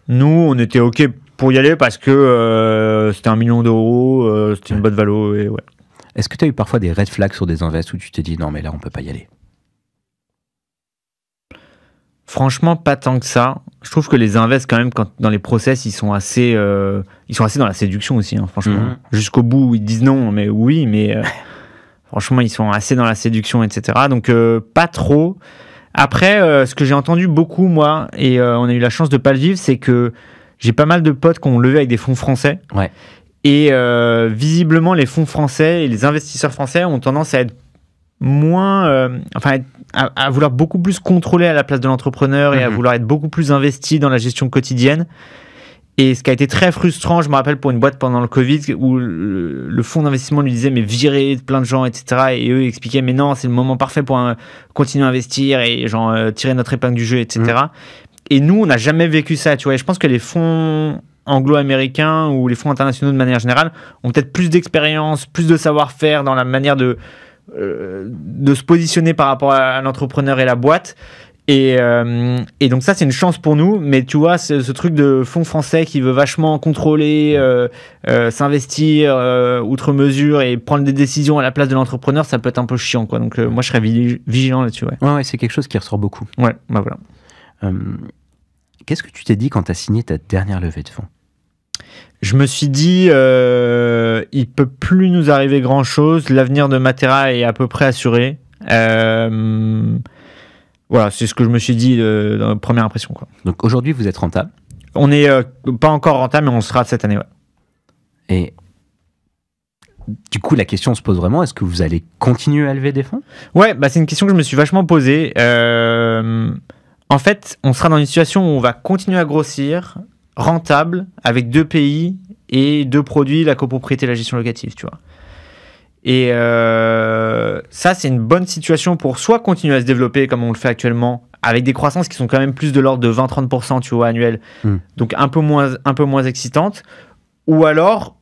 Nous, on était OK pour y aller parce que c'était 1 million d'euros, c'était une bonne valo. Et ouais. Est-ce que tu as eu parfois des red flags sur des invests où tu t'es dit non, mais là, on peut pas y aller ? Franchement, pas tant que ça. Je trouve que les invests, quand même, dans les process, ils sont assez dans la séduction aussi, hein, franchement. Jusqu'au bout, ils disent non, mais oui, mais... Franchement, ils sont assez dans la séduction, etc. Donc, pas trop. Après, ce que j'ai entendu beaucoup, moi, et on a eu la chance de pas le vivre, c'est que j'ai pas mal de potes qui ont levé avec des fonds français. Ouais. Et visiblement, les fonds français et les investisseurs français ont tendance à être moins... à vouloir beaucoup plus contrôler à la place de l'entrepreneur et à vouloir être beaucoup plus investi dans la gestion quotidienne. Et ce qui a été très frustrant, je me rappelle pour une boîte pendant le Covid, où le fonds d'investissement lui disait mais virez plein de gens, etc. Et eux expliquaient mais non, c'est le moment parfait pour continuer à investir et genre tirer notre épingle du jeu, etc. Et nous, on n'a jamais vécu ça, tu vois. Et je pense que les fonds anglo-américains ou les fonds internationaux de manière générale ont peut-être plus d'expérience, plus de savoir-faire dans la manière de se positionner par rapport à l'entrepreneur et la boîte. Et donc ça, c'est une chance pour nous. Mais tu vois, ce truc de fonds français qui veut vachement contrôler, s'investir outre mesure et prendre des décisions à la place de l'entrepreneur, ça peut être un peu chiant, quoi. Donc moi, je serais vigilant là-dessus. Ouais, c'est quelque chose qui ressort beaucoup. Ouais, bah voilà. Qu'est-ce que tu t'es dit quand tu as signé ta dernière levée de fonds ? Je me suis dit, il peut plus nous arriver grand-chose. L'avenir de Matera est à peu près assuré. Voilà, c'est ce que je me suis dit dans la première impression, quoi. Donc aujourd'hui, vous êtes rentable ? On n'est pas encore rentable, mais on sera cette année, ouais. Et du coup, la question se pose vraiment, est-ce que vous allez continuer à lever des fonds ? Ouais, bah c'est une question que je me suis vachement posée. En fait, on sera dans une situation où on va continuer à grossir, rentable, avec 2 pays et 2 produits, la copropriété et la gestion locative, tu vois. Et ça, c'est une bonne situation pour soit continuer à se développer comme on le fait actuellement avec des croissances qui sont quand même plus de l'ordre de 20-30%, tu vois, annuel. Donc un peu moins excitantes. Ou alors,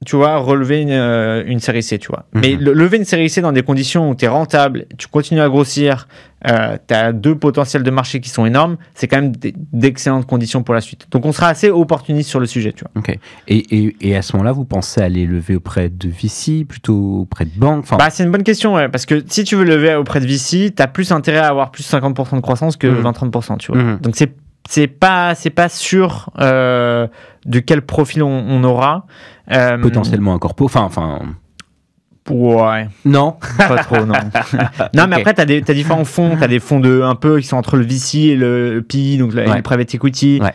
tu vois, relever une série C, tu vois. Mais lever une série C dans des conditions où tu es rentable, tu continues à grossir, tu as 2 potentiels de marché qui sont énormes, c'est quand même d'excellentes conditions pour la suite. Donc on sera assez opportuniste sur le sujet, tu vois. Ok. Et à ce moment-là, vous pensez aller lever auprès de VC, plutôt auprès de banques? Bah, c'est une bonne question, ouais, parce que si tu veux lever auprès de VC, tu as plus intérêt à avoir plus 50% de croissance que 20-30%, tu vois. Donc c'est pas sûr de quel profil on aura. Potentiellement un corpo, enfin... Ouais. Non. Pas trop, non. Non, mais après, t'as différents fonds. T'as des fonds un peu qui sont entre le VC et le PI, donc le private equity. Ouais.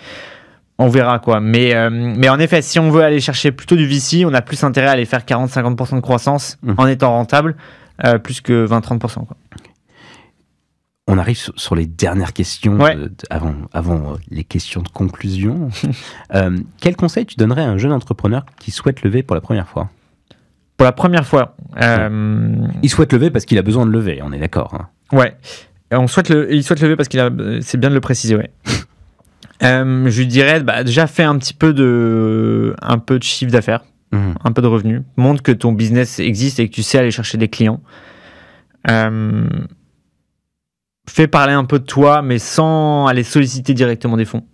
On verra, quoi. Mais en effet, si on veut aller chercher plutôt du VC, on a plus intérêt à aller faire 40-50% de croissance en étant rentable, plus que 20-30%, quoi. On arrive sur les dernières questions avant les questions de conclusion. Quel conseil tu donnerais à un jeune entrepreneur qui souhaite lever pour la première fois? Pour la première fois. Il souhaite lever parce qu'il a besoin de lever, on est d'accord. Hein. Ouais. Il souhaite lever parce c'est bien de le préciser, ouais. Je lui dirais, déjà fais un peu de chiffre d'affaires, un peu de revenus. Montre que ton business existe et que tu sais aller chercher des clients. Fais parler un peu de toi, mais sans aller solliciter directement des fonds.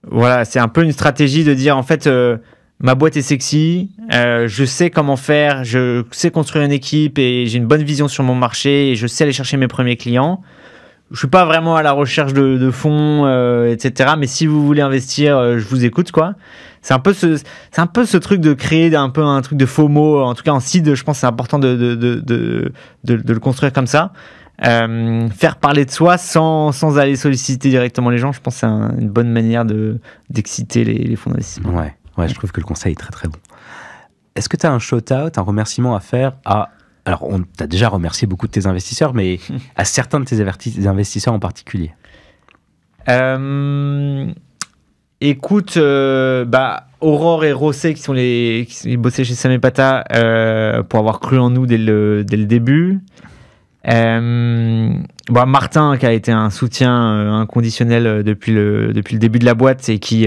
Voilà, c'est un peu une stratégie de dire, en fait, ma boîte est sexy, je sais comment faire, je sais construire une équipe et j'ai une bonne vision sur mon marché et je sais aller chercher mes premiers clients. Je suis pas vraiment à la recherche de fonds, etc. Mais si vous voulez investir, je vous écoute, quoi. C'est un peu ce truc de créer un truc de FOMO. En tout cas, en seed, je pense que c'est important de le construire comme ça. Faire parler de soi sans aller solliciter directement les gens, je pense que c'est une bonne manière d'exciter les fonds d'investissement. Ouais, je trouve que le conseil est très très bon. Est-ce que tu as un shout-out, un remerciement à faire à... Alors, on t'a déjà remercié beaucoup de tes investisseurs, mais à certains de tes investisseurs en particulier. Écoute, Aurore et Rossé qui bossaient chez Sam et Pata pour avoir cru en nous dès le début. Martin qui a été un soutien inconditionnel depuis le début de la boîte et qui,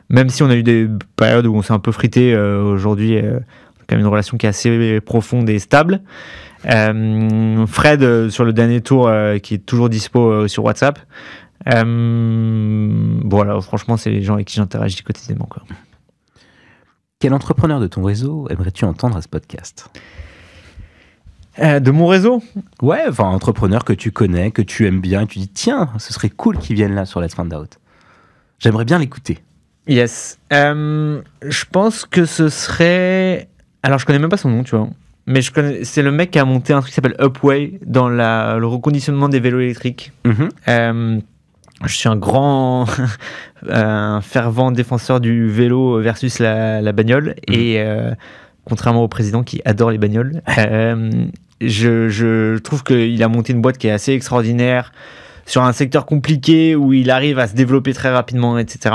même si on a eu des périodes où on s'est un peu frité, aujourd'hui quand même une relation qui est assez profonde et stable. Fred sur le dernier tour qui est toujours dispo sur WhatsApp. Voilà, franchement, c'est les gens avec qui j'interagis quotidiennement, quoi. Quel entrepreneur de ton réseau aimerais-tu entendre à ce podcast? De mon réseau? Ouais, enfin, entrepreneur que tu connais, que tu aimes bien, et tu dis, tiens, ce serait cool qu'il vienne là sur Let's Find Out. J'aimerais bien l'écouter. Yes. Je pense que ce serait... Alors, je connais même pas son nom, tu vois. Mais c'est le mec qui a monté un truc qui s'appelle Upway dans le reconditionnement des vélos électriques. Je suis un grand un fervent défenseur du vélo versus la bagnole. Et contrairement au président qui adore les bagnoles, je trouve qu'il a monté une boîte qui est assez extraordinaire sur un secteur compliqué où il arrive à se développer très rapidement, etc.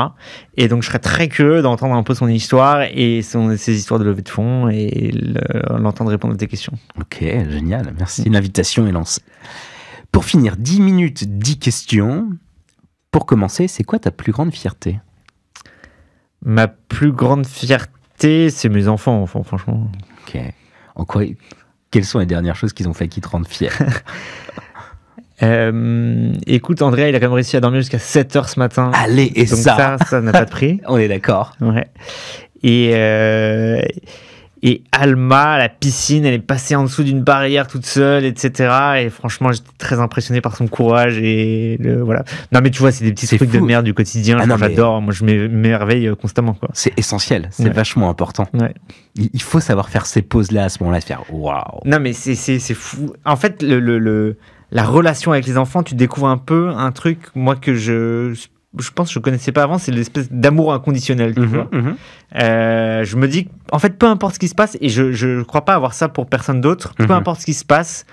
Et donc, je serais très curieux d'entendre un peu son histoire et ses histoires de levée de fonds et l'entendre répondre à tes questions. Ok, génial, merci. L'invitation est lancée. Pour finir, 10 minutes, 10 questions. Pour commencer, c'est quoi ta plus grande fierté? Ma plus grande fierté, c'est mes enfants, franchement. Ok. Quelles sont les dernières choses qu'ils ont fait qui te rendent fier? Écoute, Andrea, il a quand même réussi à dormir jusqu'à 7h ce matin. Allez, et donc ça n'a pas de prix. On est d'accord. Ouais. Et Alma, à la piscine, elle est passée en dessous d'une barrière toute seule, etc. Et franchement, j'étais très impressionné par son courage et voilà. Non, mais tu vois, c'est des petits trucs de merde du quotidien. J'adore. Moi, je m'émerveille constamment, quoi. C'est essentiel. C'est vachement important. Ouais. Il faut savoir faire ces pauses-là à ce moment-là, faire waouh. Non, mais c'est fou. En fait, la relation avec les enfants, tu découvres un peu un truc, moi, que je pense que je connaissais pas avant, c'est l'espèce d'amour inconditionnel, tu vois. Je me dis, en fait, peu importe ce qui se passe, et je crois pas avoir ça pour personne d'autre, peu importe ce qui se passe,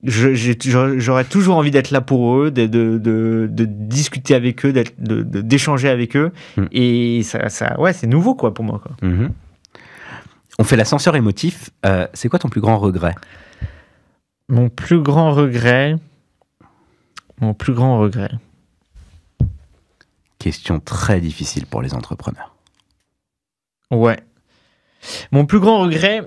j'aurais toujours envie d'être là pour eux, de discuter avec eux, d'échanger avec eux, et ouais, c'est nouveau, quoi, pour moi, quoi. On fait l'ascenseur émotif. C'est quoi ton plus grand regret? Mon plus grand regret. Question très difficile pour les entrepreneurs. Ouais. Mon plus grand regret.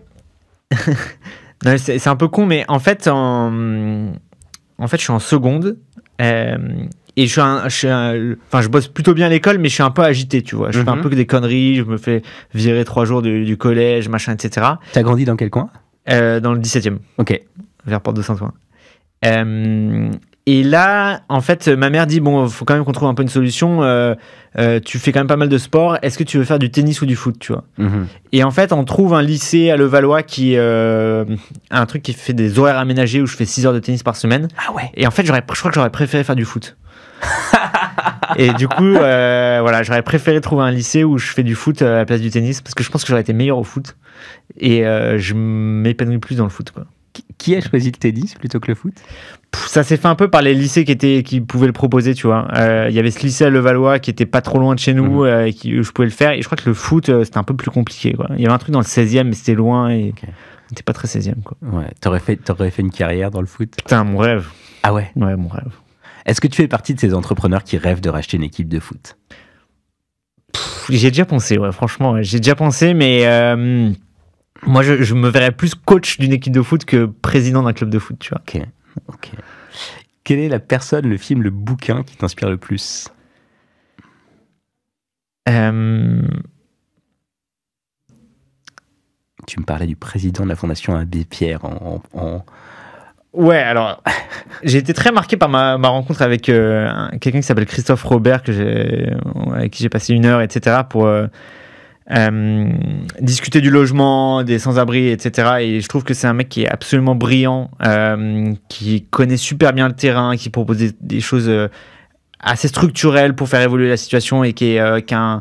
Non, c'est un peu con, mais en fait, je suis en seconde. Et je bosse plutôt bien à l'école, mais je suis un peu agité, tu vois. Je fais un peu que des conneries, je me fais virer 3 jours du collège, machin, etc. T'as grandi dans quel coin? Dans le 17e. Ok. Vers Porte de Saint-Ouen. Et là, en fait, ma mère dit, bon, faut quand même qu'on trouve un peu une solution. Tu fais quand même pas mal de sport. Est-ce que tu veux faire du tennis ou du foot, tu vois? Et en fait, on trouve un lycée à Levallois qui un truc qui fait des horaires aménagés où je fais 6 heures de tennis par semaine. Ah ouais. Et en fait, je crois que j'aurais préféré faire du foot. Et du coup, voilà, j'aurais préféré trouver un lycée où je fais du foot à la place du tennis parce que je pense que j'aurais été meilleur au foot et je m'épanouis plus dans le foot, quoi. Qui a choisi le tennis plutôt que le foot? Ça s'est fait un peu par les lycées qui pouvaient le proposer, tu vois. Il y avait ce lycée à Levallois qui était pas trop loin de chez nous, où je pouvais le faire. Et je crois que le foot, c'était un peu plus compliqué, quoi. Il y avait un truc dans le 16e, mais c'était loin et on n'était pas très 16e, quoi. Ouais. T'aurais fait une carrière dans le foot? Putain, mon rêve. Ah ouais? Ouais, mon rêve. Est-ce que tu fais partie de ces entrepreneurs qui rêvent de racheter une équipe de foot? J'ai déjà pensé, ouais, franchement. Ouais. J'ai déjà pensé, mais moi, je me verrais plus coach d'une équipe de foot que président d'un club de foot, tu vois. Ok. Quelle est la personne, le film, le bouquin qui t'inspire le plus? Tu me parlais du président de la Fondation Abbé Pierre Ouais, alors, j'ai été très marqué par ma rencontre avec quelqu'un qui s'appelle Christophe Robert, avec qui j'ai passé 1 heure, etc., pour discuter du logement, des sans-abri, etc. Et je trouve que c'est un mec qui est absolument brillant, qui connaît super bien le terrain, qui propose des choses assez structurelles pour faire évoluer la situation et qui a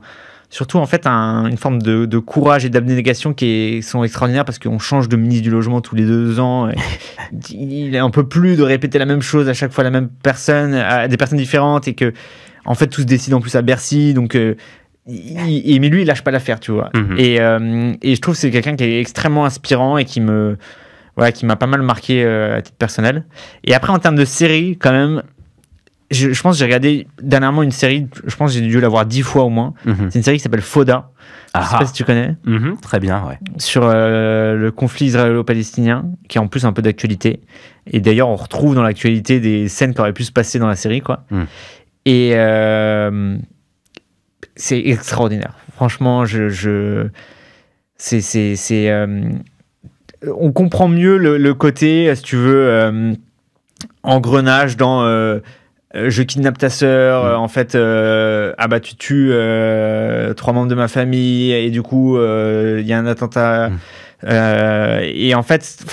surtout en fait une forme de courage et d'abnégation qui sont extraordinaires parce qu'on change de ministre du logement tous les 2 ans. Il en peut plus de répéter la même chose à chaque fois, la même personne, à des personnes différentes, et que en fait tout se décide en plus à Bercy, donc mais lui il lâche pas l'affaire, tu vois. Et je trouve que c'est quelqu'un qui est extrêmement inspirant et qui m'a pas mal marqué à titre personnel. Et après, en termes de série, quand même, je pense que j'ai regardé dernièrement une série, je pense que j'ai dû la voir 10 fois au moins. C'est une série qui s'appelle Fauda. Je sais pas si tu connais. Très bien, ouais. Sur le conflit israélo-palestinien, qui est en plus un peu d'actualité. Et d'ailleurs, on retrouve dans l'actualité des scènes qui auraient pu se passer dans la série, quoi. Et c'est extraordinaire. Franchement, on comprend mieux le côté, si tu veux, engrenage dans je kidnappe ta sœur, en fait, tu tues 3 membres de ma famille, et du coup, il y a un attentat. Et en fait,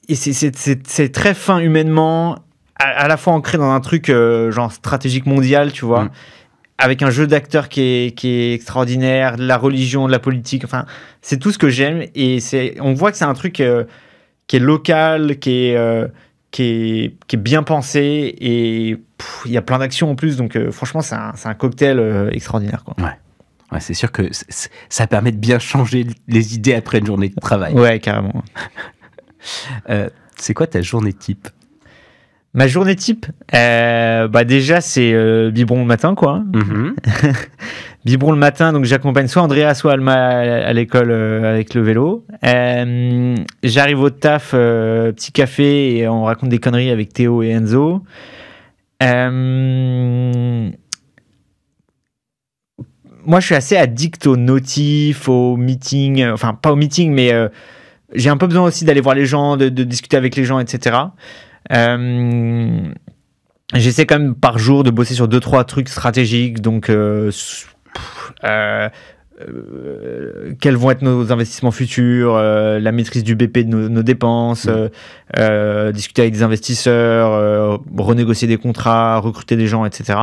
c'est très fin humainement, à la fois ancré dans un truc genre stratégique mondial, tu vois. Avec un jeu d'acteurs qui est extraordinaire, de la religion, de la politique, enfin, c'est tout ce que j'aime, et on voit que c'est un truc qui est local, qui est bien pensé, et il y a plein d'actions en plus, donc franchement, c'est un cocktail extraordinaire, quoi. Ouais, c'est sûr que ça permet de bien changer les idées après une journée de travail. Ouais, carrément. C'est quoi ta journée type? Ma journée type, déjà c'est biberon le matin, quoi. Biberon le matin, donc j'accompagne soit Andrea, soit Alma à l'école avec le vélo. J'arrive au taf, petit café, et on raconte des conneries avec Théo et Enzo. Moi, je suis assez addict aux notifs, aux meetings, enfin pas aux meetings, mais j'ai un peu besoin aussi d'aller voir les gens, de discuter avec les gens, etc. J'essaie quand même par jour de bosser sur 2-3 trucs stratégiques, donc quels vont être nos investissements futurs, la maîtrise du BP de nos dépenses, discuter avec des investisseurs, renégocier des contrats, recruter des gens, etc.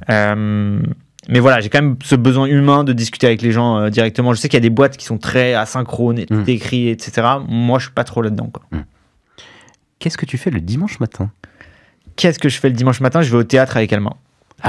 Mais voilà, j'ai quand même ce besoin humain de discuter avec les gens directement. Je sais qu'il y a des boîtes qui sont très asynchrones, écrits, etc. Moi, je suis pas trop là-dedans, quoi. Qu'est-ce que tu fais le dimanche matin? Qu'est-ce que je fais le dimanche matin? Je vais au théâtre avec Alma.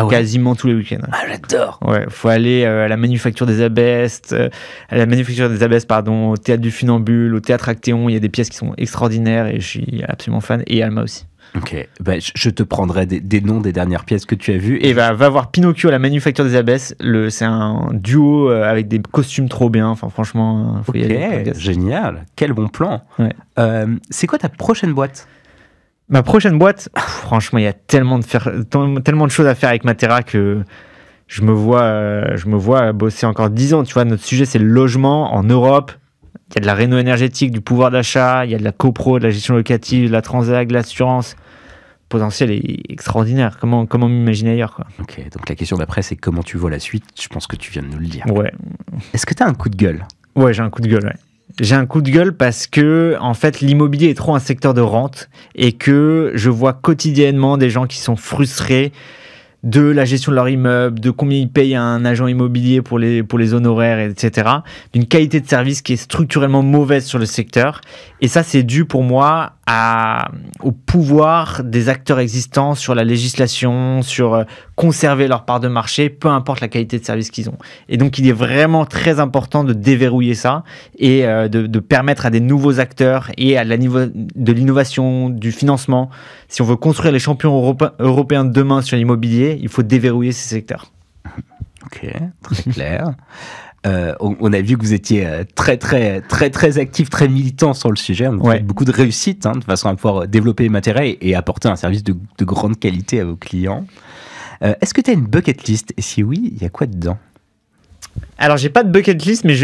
quasiment tous les week-ends. Ah, j'adore. Ouais, faut aller à la Manufacture des Abbesses, au Théâtre du Funambule, au Théâtre Actéon. Il y a des pièces qui sont extraordinaires et je suis absolument fan. Et Alma aussi. Ok, je te prendrai des noms des dernières pièces que tu as vues. Et va voir Pinocchio à la Manufacture des Abbesses. C'est un duo avec des costumes trop bien. Enfin, franchement, faut y aller. Génial. Quel bon plan. Ouais. C'est quoi ta prochaine boîte ? Ma prochaine boîte, franchement, il y a tellement de choses à faire avec Matera que je me vois bosser encore 10 ans. Tu vois, notre sujet, c'est le logement en Europe. Il y a de la réno énergétique, du pouvoir d'achat, il y a de la copro, de la gestion locative, de la transac, de l'assurance. Le potentiel est extraordinaire. Comment m'imaginer ailleurs, quoi. Ok, donc la question d'après, c'est comment tu vois la suite ? Je pense que tu viens de nous le dire. Ouais. Est-ce que tu as un coup de gueule ? Ouais, j'ai un coup de gueule, ouais. J'ai un coup de gueule parce que, en fait, l'immobilier est trop un secteur de rente et que je vois quotidiennement des gens qui sont frustrés de la gestion de leur immeuble, de combien ils payent à un agent immobilier pour les honoraires, etc. D'une qualité de service qui est structurellement mauvaise sur le secteur. Et ça, c'est dû pour moi au pouvoir des acteurs existants sur la législation, sur conserver leur part de marché, peu importe la qualité de service qu'ils ont. Et donc, il est vraiment très important de déverrouiller ça et de permettre à des nouveaux acteurs et à de l'innovation, du financement. Si on veut construire les champions européens de demain sur l'immobilier, il faut déverrouiller ces secteurs. Ok, très clair. On a vu que vous étiez très actif, très militant sur le sujet. On a beaucoup de réussite de façon à pouvoir développer Matera et apporter un service de grande qualité à vos clients. Est-ce que tu as une bucket list ? Et si oui, il y a quoi dedans ? Alors, j'ai pas de bucket list, mais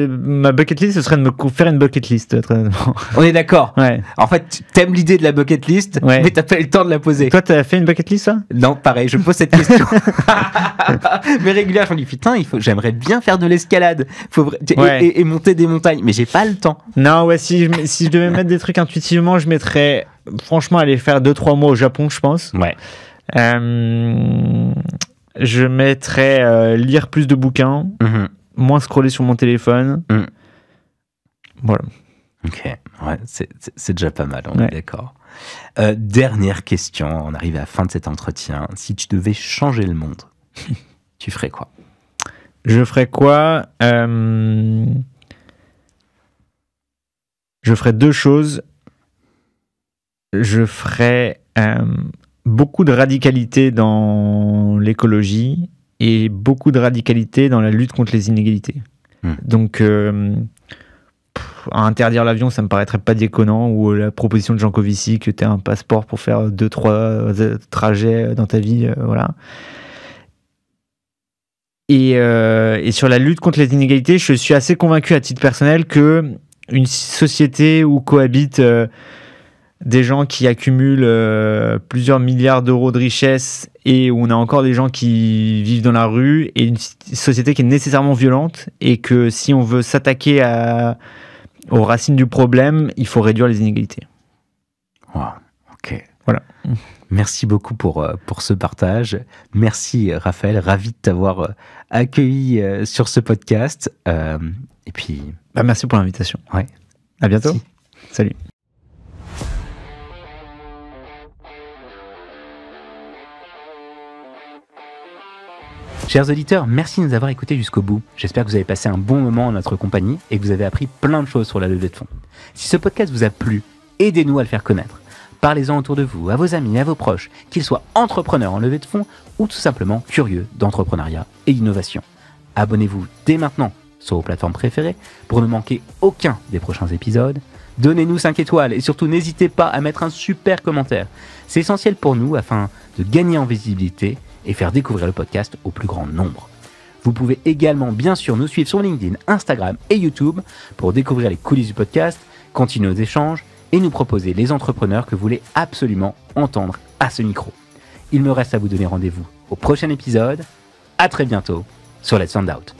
ma bucket list, ce serait de me faire une bucket list, très honnêtement. On est d'accord. Ouais. En fait, t'aimes l'idée de la bucket list, mais t'as pas eu le temps de la poser. Toi, t'as fait une bucket list, ça ? Non, pareil, je me pose cette question. Mais régulièrement, je me dis, putain, j'aimerais bien faire de l'escalade et monter des montagnes, mais j'ai pas le temps. Non, ouais, si je devais mettre des trucs intuitivement, je mettrais, franchement, aller faire 2-3 mois au Japon, je pense. Ouais. Je mettrais lire plus de bouquins, moins scroller sur mon téléphone. Voilà. Ok, ouais, c'est déjà pas mal, on est d'accord. Dernière question, on arrive à la fin de cet entretien. Si tu devais changer le monde, tu ferais quoi ? Je ferais quoi ? Je ferais 2 choses. Je ferais beaucoup de radicalité dans l'écologie et beaucoup de radicalité dans la lutte contre les inégalités. Donc, interdire l'avion, ça me paraîtrait pas déconnant, ou la proposition de Jancovici que tu aies un passeport pour faire 2-3 trajets dans ta vie, voilà. Et sur la lutte contre les inégalités, je suis assez convaincu à titre personnel que une société où cohabitent des gens qui accumulent plusieurs milliards d'euros de richesse et où on a encore des gens qui vivent dans la rue, et une société qui est nécessairement violente, et que si on veut s'attaquer aux racines du problème, il faut réduire les inégalités. Wow, ok. Voilà. Merci beaucoup pour ce partage. Merci Raphaël, ravi de t'avoir accueilli sur ce podcast. Et puis... merci pour l'invitation. Ouais. À bientôt. Merci. Salut. Chers auditeurs, merci de nous avoir écoutés jusqu'au bout. J'espère que vous avez passé un bon moment en notre compagnie et que vous avez appris plein de choses sur la levée de fonds. Si ce podcast vous a plu, aidez-nous à le faire connaître. Parlez-en autour de vous, à vos amis, à vos proches, qu'ils soient entrepreneurs en levée de fonds ou tout simplement curieux d'entrepreneuriat et d'innovation. Abonnez-vous dès maintenant sur vos plateformes préférées pour ne manquer aucun des prochains épisodes. Donnez-nous 5 étoiles et surtout n'hésitez pas à mettre un super commentaire. C'est essentiel pour nous afin de gagner en visibilité et faire découvrir le podcast au plus grand nombre. Vous pouvez également bien sûr nous suivre sur LinkedIn, Instagram et YouTube pour découvrir les coulisses du podcast, continuer nos échanges et nous proposer les entrepreneurs que vous voulez absolument entendre à ce micro. Il me reste à vous donner rendez-vous au prochain épisode. À très bientôt sur Let's Find Out.